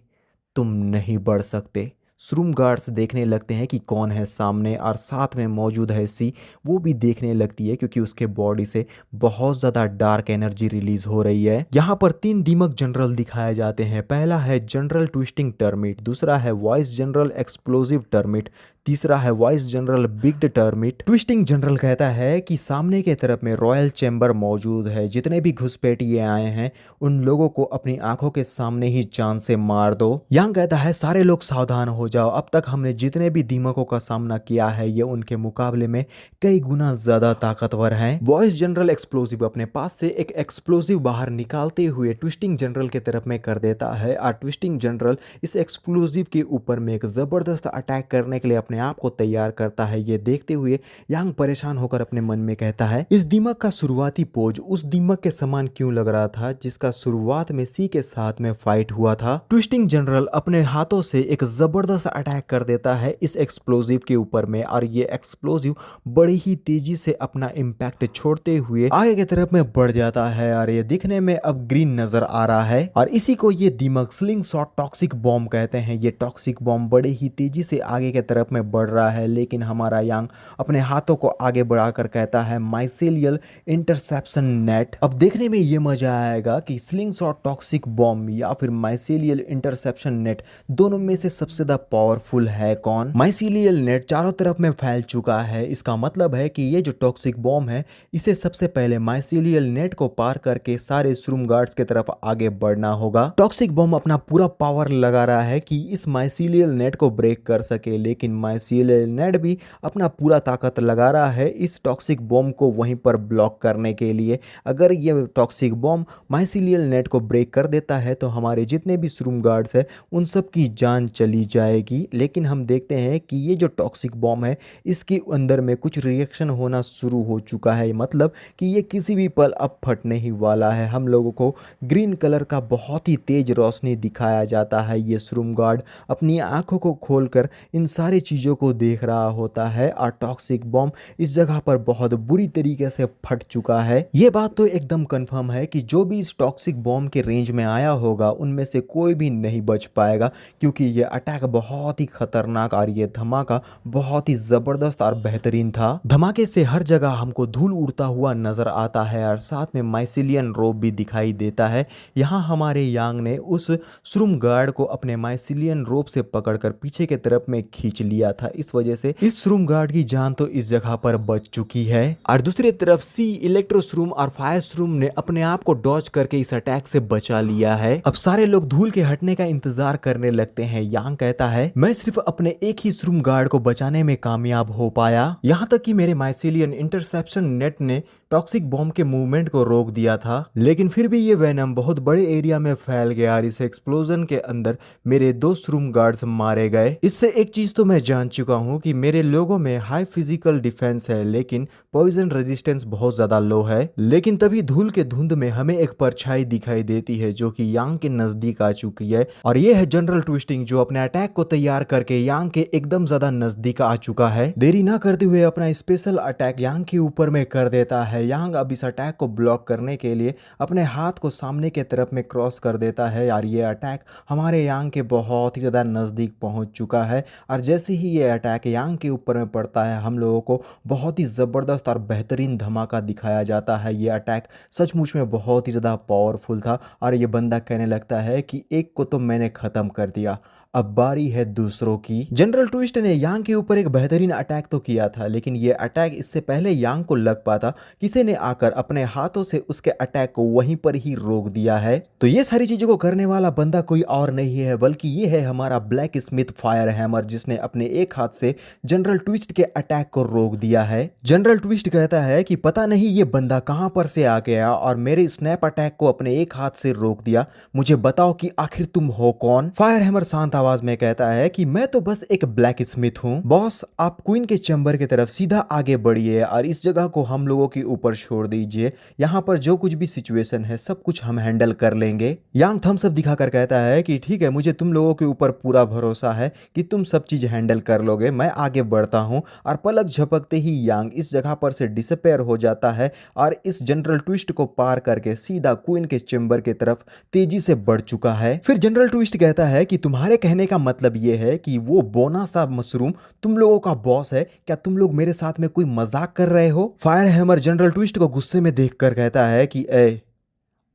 A: तुम नहीं बढ़ सकते। श्रूम गार्ड्स देखने लगते हैं कि कौन है सामने, और साथ में मौजूद है सी, वो भी देखने लगती है क्योंकि उसके बॉडी से बहुत ज़्यादा डार्क एनर्जी रिलीज हो रही है। यहाँ पर 3 दीमक जनरल दिखाए जाते हैं। पहला है जनरल ट्विस्टिंग टर्मिट, दूसरा है वॉइस जनरल एक्सप्लोजिव टर्मिट, तीसरा है वॉइस जनरल बिग्ड टर्मिट। ट्विस्टिंग जनरल कहता है कि सामने के तरफ में रॉयल चैम्बर मौजूद है, जितने भी घुसपैठिए आए हैं उन लोगों को अपनी आंखों के सामने ही जान से मार दो। यांग कहता है, सारे लोग सावधान हो जाओ, अब तक हमने जितने भी दीमकों का सामना किया है ये उनके मुकाबले में कई गुना ज्यादा ताकतवर हैं। वॉइस जनरल एक्सप्लोजिव अपने पास से एक एक्सप्लोजिव बाहर निकालते हुए ट्विस्टिंग जनरल के तरफ में कर देता है, और ट्विस्टिंग जनरल इस एक्सप्लोजिव के ऊपर में एक जबरदस्त अटैक करने के लिए अपने आप को तैयार करता है। ये देखते हुए यांग परेशान होकर अपने मन में कहता है, इस दीमक का शुरुआती पोज उस दीमक के समान क्यों लग रहा था जिसका शुरुआत में सी के साथ में फाइट हुआ था। ट्विस्टिंग जनरल अपने हाथों से एक जबरदस्त अटैक कर देता है इस एक्सप्लोजिव के ऊपर में, और ये एक्सप्लोजिव बड़ी ही तेजी से अपना इम्पैक्ट छोड़ते हुए आगे की तरफ में बढ़ जाता है, और ये दिखने में अब ग्रीन नजर आ रहा है। और इसी को ये दीमक स्लिंग शॉट टॉक्सिक बॉम्ब कहते हैं। ये टॉक्सिक बॉम्ब बड़े ही तेजी से आगे की तरफ में बढ़ रहा है, लेकिन हमारा यांग अपने हाथों को आगे बढ़ाकर कहता है, माइसेलियल इंटरसेप्शन नेट। अब देखने में ये मजा आएगा कि स्लिंग शॉट टॉक्सिक बॉम्ब या फिर माइसेलियल इंटरसेप्शन नेट दोनों में से सबसे ज्यादा पावरफुल है कौन। माइसेलियल नेट चारों तरफ में फैल चुका है, इसका मतलब है कि ये जो टॉक्सिक बॉम्ब है इसे सबसे पहले माइसेलियल नेट को पार करके सारे श्रूम गार्ड्स की तरफ आगे बढ़ना होगा। टॉक्सिक बॉम्ब अपना पूरा पावर लगा रहा है कि इस माइसेलियल नेट को ब्रेक कर सके, लेकिन माइसेलियल नेट भी अपना पूरा ताकत लगा रहा है इस टॉक्सिक बॉम्ब को वहीं पर ब्लॉक करने के लिए। अगर ये टॉक्सिक बॉम्ब माइसेलियल नेट को ब्रेक कर देता है तो हमारे जितने भी श्रूम गार्ड्स है उन सब की जान चली जाएगी। लेकिन हम देखते हैं कि ये जो टॉक्सिक बॉम्ब है इसके अंदर में कुछ रिएक्शन होना शुरू हो चुका है, मतलब कि ये किसी भी पल अब फटने ही वाला है। हम लोगों को ग्रीन कलर का बहुत ही तेज रोशनी दिखाया जाता है। ये श्रूम गार्ड अपनी आंखों को खोलकर इन सारी चीज़ों को देख रहा होता है, और टॉक्सिक बॉम्ब इस जगह पर बहुत बुरी तरीके से फट चुका है। ये बात तो एकदम कंफर्म है कि जो भी इस टॉक्सिक बॉम्ब के रेंज में आया होगा उनमें से कोई भी नहीं बच पाएगा, क्योंकि ये अटैक बहुत ही खतरनाक और ये धमाका बहुत ही जबरदस्त और बेहतरीन था। धमाके से हर जगह हमको धूल उड़ता हुआ नजर आता है, और साथ में माइसेलियन रोप भी दिखाई देता है। यहाँ हमारे यांग ने उस श्रूम गार्ड को अपने माइसेलियन रोप से पकड़कर पीछे के तरफ में खींच लिया था, इस वजह से इस श्रूम गार्ड की जान तो इस जगह पर बच चुकी है। और दूसरी तरफ सी, इलेक्ट्रो श्रूम और फायर श्रूम ने अपने आप को डॉज करके इस अटैक से बचा लिया है। अब सारे लोग धूल के हटने का इंतजार करने लगते हैं। यांग कहता है, मैं सिर्फ अपने एक ही श्रूम गार्ड को बचाने में कामयाब हो पाया, यहाँ तक कि मेरे माइसेलियन इंटरसेप्शन नेट ने टॉक्सिक बॉम्ब के मूवमेंट को रोक दिया था, लेकिन फिर भी ये वेनम बहुत बड़े एरिया में फैल गया और इस एक्सप्लोजन के अंदर मेरे 2 श्रूम गार्ड्स मारे गए। इससे एक चीज तो मैं जान चुका हूँ कि मेरे लोगों में हाई फिजिकल डिफेंस है, लेकिन पॉइजन रेजिस्टेंस बहुत ज्यादा लो है। लेकिन तभी धूल के धुंध में हमें एक परछाई दिखाई देती है जो कि यांग के नजदीक आ चुकी है, और ये है जनरल ट्विस्टिंग जो अपने अटैक को तैयार करके यांग के एकदम ज्यादा नजदीक आ चुका है। देरी ना करते हुए अपना स्पेशल अटैक यांग के ऊपर में कर देता है। है। यांग अब इस अटैक को ब्लॉक करने के लिए अपने हाथ को सामने के तरफ में क्रॉस कर देता है और ये अटैक हमारे यांग के बहुत ही ज़्यादा नज़दीक पहुंच चुका है। और जैसे ही ये अटैक यांग के ऊपर में पड़ता है, हम लोगों को बहुत ही ज़बरदस्त और बेहतरीन धमाका दिखाया जाता है। ये अटैक सचमुच में बहुत ही ज़्यादा पावरफुल था और ये बंदा कहने लगता है कि एक को तो मैंने ख़त्म कर दिया, अब बारी है दूसरों की। जनरल ट्विस्ट ने यांग के ऊपर एक बेहतरीन अटैक तो किया था, लेकिन ये अटैक इससे पहले यांग को लग पाता किसी ने आकर अपने हाथों से उसके अटैक को वहीं पर ही रोक दिया है। तो ये सारी चीजों को करने वाला बंदा कोई और नहीं है बल्कि ये है हमारा ब्लैक स्मिथ फायर हैमर, जिसने अपने एक हाथ से जनरल ट्विस्ट के अटैक को रोक दिया है। जनरल ट्विस्ट कहता है कि पता नहीं ये बंदा कहां पर से आ गया और मेरे स्नैप अटैक को अपने एक हाथ से रोक दिया, मुझे बताओ कि आखिर तुम हो कौन। फायर हैमर शांत आवाज में कहता है कि मैं तो बस एक ब्लैक स्मिथ हूँ। बॉस, आप क्वीन के चैम्बर की तरफ सीधा आगे बढ़िए और इस जगह को हम लोगों के ऊपर छोड़ दीजिए। यहाँ पर जो कुछ भी सिचुएशन है सब कुछ हम हैंडल कर लेंगे। यांग थम्स अप दिखाकर कहता है कि ठीक है, मुझे तुम लोगों के ऊपर पूरा भरोसा है कि तुम सब चीज हैंडल कर लोगे, मैं आगे बढ़ता हूँ। और पलक झपकते ही यांग इस जगह पर से डिसअपेयर हो जाता है और इस जनरल ट्विस्ट को पार करके सीधा क्वीन के चैम्बर की तरफ तेजी से बढ़ चुका है। फिर जनरल ट्विस्ट कहता है कि तुम्हारे कहने का मतलब यह है कि वो बोना सा मशरूम तुम लोगों का बॉस है, क्या तुम लोग मेरे साथ में कोई मजाक कर रहे हो। फायर हैमर जनरल ट्विस्ट को गुस्से में देखकर कहता है कि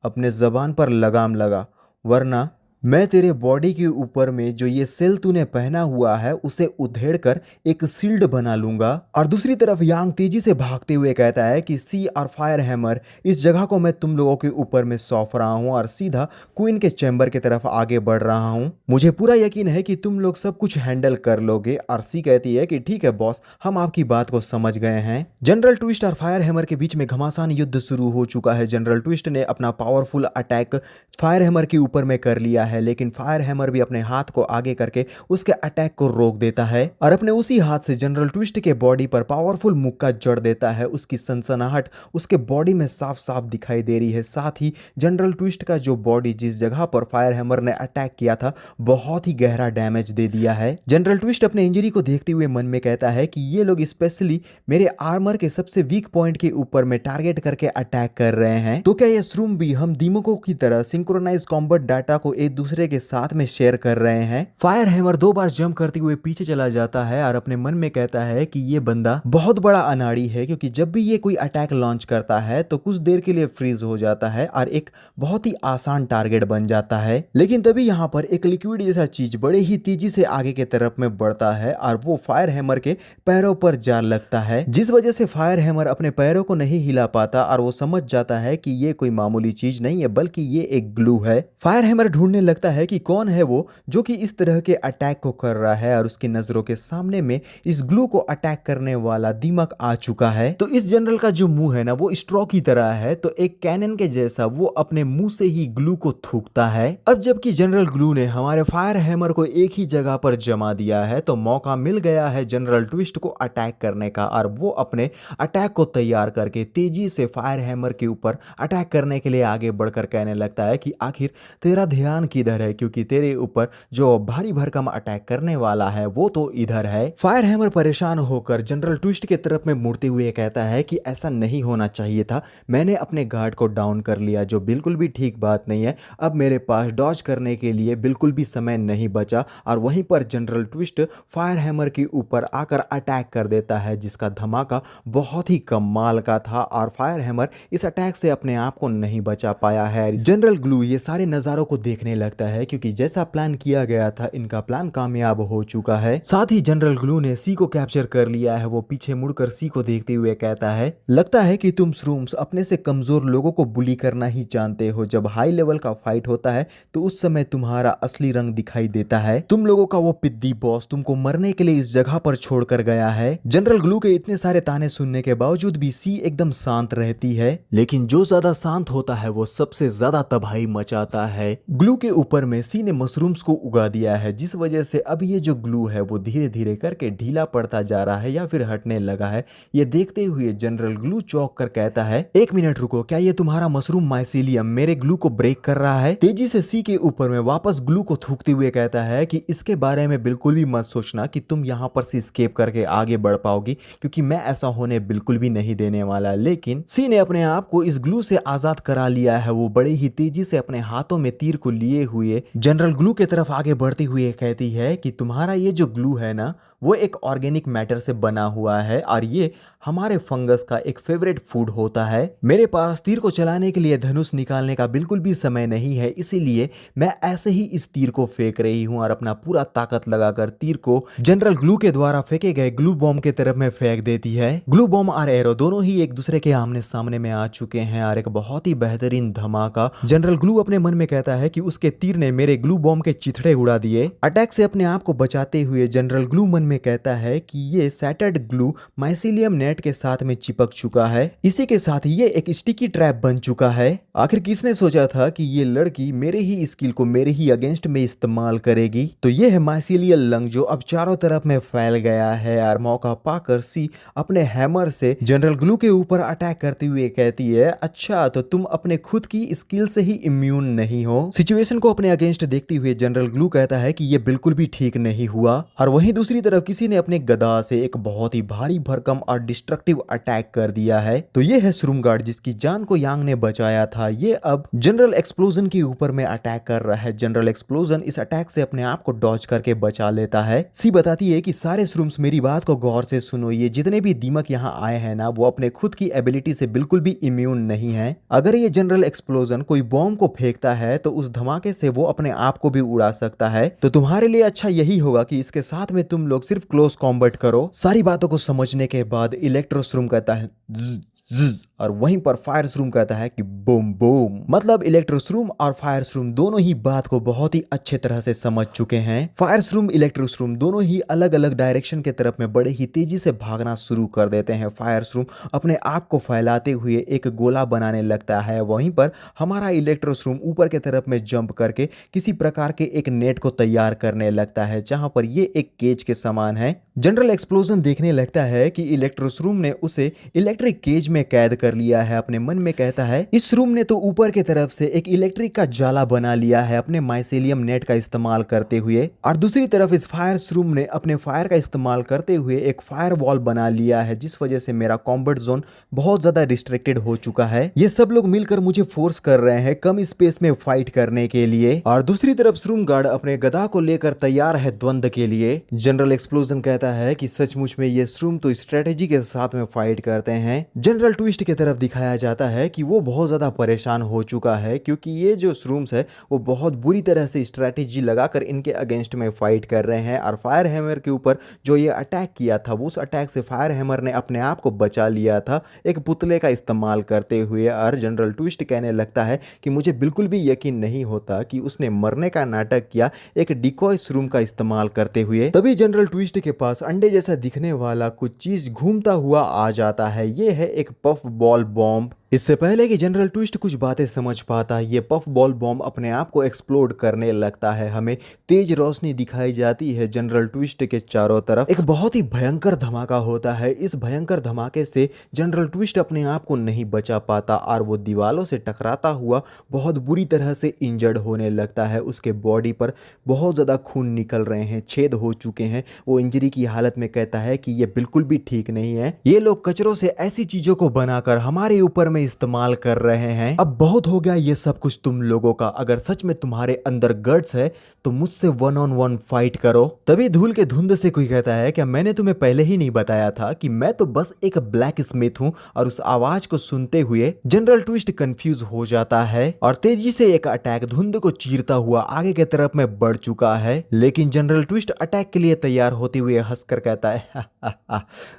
A: अपने जबान पर लगाम लगा, वरना मैं तेरे बॉडी के ऊपर में जो ये सेल तूने पहना हुआ है उसे उधेड़ कर एक शील्ड बना लूंगा। और दूसरी तरफ यांग तेजी से भागते हुए कहता है कि सी और फायर हैमर, इस जगह को मैं तुम लोगों के ऊपर में सौंप रहा हूं और सीधा क्वीन के चैम्बर की तरफ आगे बढ़ रहा हूं। मुझे पूरा यकीन है कि तुम लोग सब कुछ हैंडल कर लोगे। और सी कहती है कि ठीक है बॉस, हम आपकी बात को समझ गए हैं। जनरल ट्विस्ट और फायर हैमर के बीच में घमासान युद्ध शुरू हो चुका है। जनरल ट्विस्ट ने अपना पावरफुल अटैक फायर हैमर के ऊपर में कर लिया है, लेकिन फायर हैमर भी अपने हाथ को आगे करके उसके अटैक को रोक देता है और अपने उसी हाथ से जनरल ट्विस्ट के बॉडी पर पावरफुल मुक्का जड़ देता है। उसकी सनसनाहट उसके बॉडी में साफ साफ दिखाई दे रही है। साथ ही जनरल ट्विस्ट का जो बॉडी जिस जगह पर फायर हैमर ने अटैक किया था बहुत ही गहरा डैमेज दे दिया है। जनरल ट्विस्ट अपने इंजरी को देखते हुए मन में कहता है कि ये लोग स्पेशली मेरे आर्मर के सबसे वीक पॉइंट के ऊपर में टारगेट करके अटैक कर रहे हैं। तो क्या ये श्रूम भी हम दीमकों की तरह सिंक्रोनाइज कॉम्बैट डाटा को एक दूसरे के साथ में शेयर कर रहे हैं। फायर हैमर 2 बार जंप करते हुए पीछे चला जाता है और अपने मन में कहता है कि ये बंदा बहुत बड़ा अनाड़ी है, क्योंकि जब भी ये कोई अटैक लॉन्च करता है तो कुछ देर के लिए फ्रीज हो जाता है और एक बहुत ही आसान टारगेट बन जाता है। लेकिन तभी यहाँ पर एक लिक्विड जैसा चीज बड़े ही तेजी से आगे के तरफ में बढ़ता है और वो फायर हैमर के पैरों पर जा लगता है, जिस वजह से फायर हैमर अपने पैरों को नहीं हिला पाता और वो समझ जाता है कि ये कोई मामूली चीज नहीं है बल्कि ये एक ग्लू है। फायर हैमर ढूंढने लगता है कि कौन है वो जो कि इस तरह के अटैक को कर रहा है और उसकी नजरों के सामने में इस ग्लू को अटैक करने वाला दीमक आ चुका है। तो इस जनरल का जो मुंह है ना वो स्ट्रॉ की तरह है, तो एक कैनन के जैसा वो अपने मुंह से ही ग्लू को थूकता है। अब जबकि जनरल ग्लू ने हमारे फायर हैमर को एक ही जगह पर जमा दिया है तो मौका मिल गया है जनरल ट्विस्ट को अटैक करने का और वो अपने अटैक को तैयार करके तेजी से फायर हैमर के ऊपर अटैक करने के लिए आगे बढ़कर कहने लगता है कि आखिर तेरा ध्यान किधर है, क्योंकि तेरे ऊपर जो भारी भरकम अटैक करने वाला है वो तो इधर है। फायर हैमर परेशान होकर जनरल ट्विस्ट की तरफ में मुड़ते हुए कहता है कि ऐसा नहीं होना चाहिए था, मैंने अपने गार्ड को डाउन कर लिया, जो बिल्कुल भी ठीक बात नहीं है। अब मेरे पास डॉज करने के लिए बिल्कुल भी समय नहीं बचा। और वहीं पर जनरल ट्विस्ट फायर हैमर के ऊपर आकर अटैक कर देता है, जिसका धमाका बहुत ही कमाल का था और फायर हैमर इस अटैक से अपने आप को नहीं बचा पाया है। जनरल ग्लू ये सारे नजारों को देखने लगता है, क्योंकि जैसा प्लान किया गया था इनका प्लान कामयाब हो चुका है। साथ ही जनरल ग्लू ने सी को कैप्चर कर लिया है। वो पीछे मुड़कर सी को देखते हुए कहता है, लगता है कि तुम श्रूम्स अपने से कमजोर लोगों को बुली करना ही जानते हो। जब हाई लेवल का फाइट होता है तो उस समय तुम्हारा असली रंग दिखाई देता है। तुम लोगों का वो पिद्दी बॉस तुमको मरने के लिए इस जगह पर छोड़कर गया है। जनरल ग्लू के इतने सारे ताने सुनने के बावजूद भी सी एकदम शांत रहती है, लेकिन जो ज्यादा शांत होता है वो सबसे ज्यादा तबाही मचाता है। ग्लू के ऊपर में सी ने मशरूम्स को उगा दिया है, जिस वजह से अब ये जो ग्लू है वो धीरे धीरे करके ढीला पड़ता जा रहा है या फिर हटने लगा है। ये देखते हुए जनरल ग्लू चौंक कर कहता है, एक मिनट रुको, क्या ये तुम्हारा मशरूम माइसीलियम मेरे ग्लू को ब्रेक कर रहा है? तेजी से सी के ऊपर में वापस ग्लू को थूकते हुए कहता है कि इसके बारे में बिल्कुल भी मत सोचना कि तुम यहाँ पर से स्केप करके आगे बढ़ पाओगी, क्योंकि मैं ऐसा होने बिल्कुल भी नहीं देने वाला। लेकिन सी ने अपने आप को इस ग्लू से आजाद करा लिया है। वो बड़े ही तेजी से अपने हाथों में तीर को लिए हुए जनरल ग्लू के तरफ आगे बढ़ती हुई कहती है कि तुम्हारा ये जो ग्लू है ना, वो एक ऑर्गेनिक मैटर से बना हुआ है और ये हमारे फंगस का एक फेवरेट फूड होता है। मेरे पास तीर को चलाने के लिए धनुष निकालने का बिल्कुल भी समय नहीं है, इसीलिए मैं ऐसे ही इस तीर को फेंक रही हूं और अपना पूरा ताकत लगाकर तीर को जनरल ग्लू के द्वारा फेंके गए ग्लू बॉम्ब के तरफ में फेंक देती है। ग्लू बॉम्ब और एरो दोनों ही एक दूसरे के आमने सामने में आ चुके हैं और एक बहुत ही बेहतरीन धमाका। जनरल ग्लू अपने मन में कहता है कि उसके तीर ने मेरे ग्लू बॉम्ब के चिथड़े उड़ा दिए। अटैक से अपने आप को बचाते हुए जनरल ग्लू मन में कहता है कि ये सैटर्ड ग्लू माइसीलियम नेट के साथ में चिपक चुका है, इसी के साथ ये एक स्टिकी ट्रैप बन चुका है। आखिर किसने सोचा था कि ये लड़की मेरे ही स्किल को मेरे ही अगेंस्ट में इस्तेमाल करेगी? तो ये है माइसीलियल लंग जो अब चारों तरफ में फैल गया है और मौका पाकर सी अपने हैमर से जनरल ग्लू के ऊपर अटैक करते हुए कहती है, अच्छा तो तुम अपने खुद की स्किल से ही इम्यून नहीं हो। सिचुएशन को अपने अगेंस्ट देखते हुए जनरल ग्लू कहता है कि ये बिल्कुल भी ठीक नहीं हुआ। और वहीं दूसरी तरफ किसी ने अपने गदा से एक बहुत ही भारी भरकम और डिस्ट्रक्टिव अटैक कर दिया है। तो ये है श्रुमगार्ड जिसकी जान को यांग ने बचाया था। ये अब जनरल एक्सप्लोजन के ऊपर में अटैक कर रहा है। जनरल एक्सप्लोजन इस अटैक से अपने आप को डॉज करके बचा लेता है। सी बताती है कि सारे श्रुम्स मेरी बात को गौर से सुनो, ये जितने भी दीमक यहाँ आए हैं ना, वो अपने खुद की एबिलिटी से बिल्कुल भी इम्यून नहीं है। अगर ये जनरल एक्सप्लोजन कोई बॉम्ब को फेंकता है तो उस धमाके से वो अपने आप को भी उड़ा सकता है। तो तुम्हारे लिए अच्छा यही होगा कि इसके साथ में तुम लोग सिर्फ क्लोज कॉम्बैट करो। सारी बातों को समझने के बाद इलेक्ट्रोश्रूम कहता है ज़, ज़, और वहीं पर फायर श्रूम कहता है कि बूम बूम। मतलब इलेक्ट्रोश्रूम और फायर श्रूम दोनों ही बात को बहुत ही अच्छे तरह से समझ चुके हैं। फायर श्रूम इलेक्ट्रोश्रूम दोनों ही अलग अलग डायरेक्शन के तरफ में बड़े ही तेजी से भागना शुरू कर देते हैं। फायर श्रूम अपने आग को फैलाते हुए एक गोला बनाने लगता है, वहीं पर हमारा इलेक्ट्रोश्रूम ऊपर के तरफ में जंप करके किसी प्रकार के एक नेट को तैयार करने लगता है, जहां पर ये एक केज के समान है। जनरल एक्सप्लोजन देखने लगता है कि इलेक्ट्रोश्रूम ने उसे इलेक्ट्रिक केज में कैद कर लिया है। अपने मन में कहता है, इस रूम ने तो ऊपर की तरफ से एक इलेक्ट्रिक का जाला बना लिया है अपने माइसीलियम नेट का इस्तेमाल करते हुए, और दूसरी तरफ इस फायर रूम ने अपने फायर का इस्तेमाल करते हुए एक फायर वॉल बना लिया है, जिस वजह से मेरा कॉम्बैट जोन बहुत ज्यादा रिस्ट्रिक्टेड हो चुका है। ये सब लोग मिलकर मुझे फोर्स कर रहे हैं कम स्पेस में फाइट करने के लिए, और दूसरी तरफ श्रूमगार्ड अपने गदा को लेकर तैयार है द्वंद के लिए। जनरल एक्सप्लोजन कहता है कि सचमुच में ये श्रूम तो स्ट्रेटेजी के साथ में फाइट करते हैं। जनरल ट्विस्ट की तरफ दिखाया जाता है कि वो बहुत ज्यादा परेशान हो चुका है, क्योंकि ये जो श्रूम्स है वो बहुत बुरी तरह से स्ट्रेटेजी लगाकर इनके अगेंस्ट में फाइट कर रहे हैं, और फायर हैमर के ऊपर जो ये अटैक किया था वो उस अटैक से फायर हैमर ने अपने आप को बचा लिया था एक पुतले का इस्तेमाल करते हुए। और जनरल ट्विस्ट कहने लगता है कि मुझे बिल्कुल भी यकीन नहीं होता कि उसने मरने का नाटक किया एक डिकॉय श्रूम का इस्तेमाल करते हुए। तभी जनरल ट्विस्ट के पास अंडे जैसा दिखने वाला कुछ चीज घूमता हुआ आ जाता है। ये है एक पफ बॉल बॉम्ब। इससे पहले कि जनरल ट्विस्ट कुछ बातें समझ पाता, ये पफ बॉल बॉम्ब अपने आप को एक्सप्लोड करने लगता है। हमें तेज रोशनी दिखाई जाती है जनरल ट्विस्ट के चारों तरफ। एक बहुत ही भयंकर धमाका होता है। इस भयंकर धमाके से जनरल ट्विस्ट अपने आप को नहीं बचा पाता और वो दीवालों से टकराता हुआ बहुत बुरी तरह से इंजर्ड होने लगता है। उसके बॉडी पर बहुत ज़्यादा खून निकल रहे हैं, छेद हो चुके हैं। वो इंजरी की हालत में कहता है कि ये बिल्कुल भी ठीक नहीं है। ये लोग कचरों से ऐसी चीज़ों को बनाकर हमारे ऊपर में इस्तेमाल कर रहे हैं। अब बहुत हो गया ये सब कुछ तुम लोगों का। अगर सच में तुम्हारे अंदर गट्स है तो मुझसे 1-on-1 फाइट करो। तभी धूल के धुंध से कोई कहता है, क्या मैंने तुम्हें पहले ही नहीं बताया था कि मैं तो बस एक ब्लैक स्मिथ हूं? और उस आवाज को सुनते हुए जनरल ट्विस्ट कंफ्यूज हो जाता है और तेजी से एक अटैक धुंध को चीरता हुआ आगे की तरफ में बढ़ चुका है। लेकिन जनरल ट्विस्ट अटैक के लिए तैयार होते हुए हंसकर कहता है,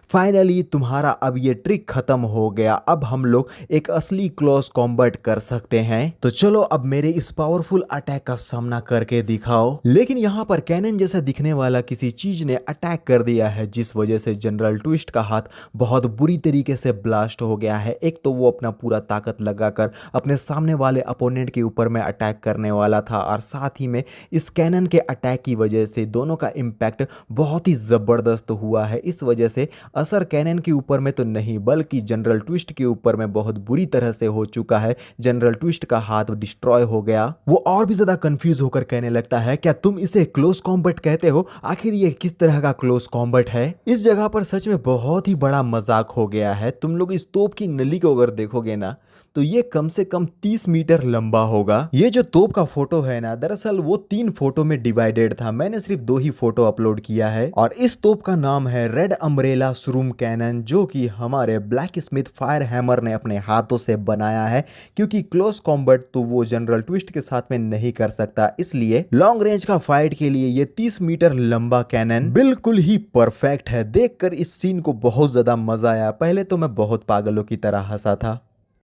A: फाइनली तुम्हारा अब ये ट्रिक खत्म हो गया। अब हम लोग एक असली क्लोज कॉम्बैट कर सकते हैं। तो चलो अब मेरे इस पावरफुल अटैक का सामना करके दिखाओ। लेकिन यहाँ पर कैनन जैसा दिखने वाला किसी चीज ने अटैक कर दिया है, जिस वजह से जनरल ट्विस्ट का हाथ बहुत बुरी तरीके से ब्लास्ट हो गया है। एक तो वो अपना पूरा ताकत लगाकर अपने सामने वाले अपोनेंट के ऊपर में अटैक करने वाला था, और साथ ही में इस कैनन के अटैक की वजह से दोनों का इम्पैक्ट बहुत ही ज़बरदस्त हुआ है। इस वजह से असर कैनन के ऊपर में तो नहीं बल्कि जनरल ट्विस्ट के ऊपर में बहुत बुरी तरह से हो चुका है। जनरल ट्विस्ट का हाथ डिस्ट्रॉय हो गया। वो और भी ज़्यादा कंफ्यूज होकर कहने लगता है, क्या तुम इसे क्लोज कॉम्बैट कहते हो? आखिर ये किस तरह का क्लोज कॉम्बैट है? इस जगह पर सच में बहुत ही बड़ा मजाक हो गया है। तुम लोग इस तोप की नली को अगर देखोगे ना तो ये कम से कम 30 मीटर लंबा होगा। ये जो तोप का फोटो है ना, दरअसल वो 3 फोटो में डिवाइडेड था। मैंने सिर्फ 2 ही फोटो अपलोड किया है, और इस तोप का नाम है रेड अम्ब्रेला श्रूम कैनन, जो कि हमारे ब्लैक स्मिथ फायर हैमर ने अपने हाथों से बनाया है। क्योंकि क्लोज कॉम्बैट तो वो जनरल ट्विस्ट के साथ में नहीं कर सकता, इसलिए लॉन्ग रेंज का फाइट के लिए ये 30 मीटर लंबा कैनन बिल्कुल ही परफेक्ट है। देखकर इस सीन को बहुत ज्यादा मजा आया। पहले तो मैं बहुत पागलों की तरह हंसा था।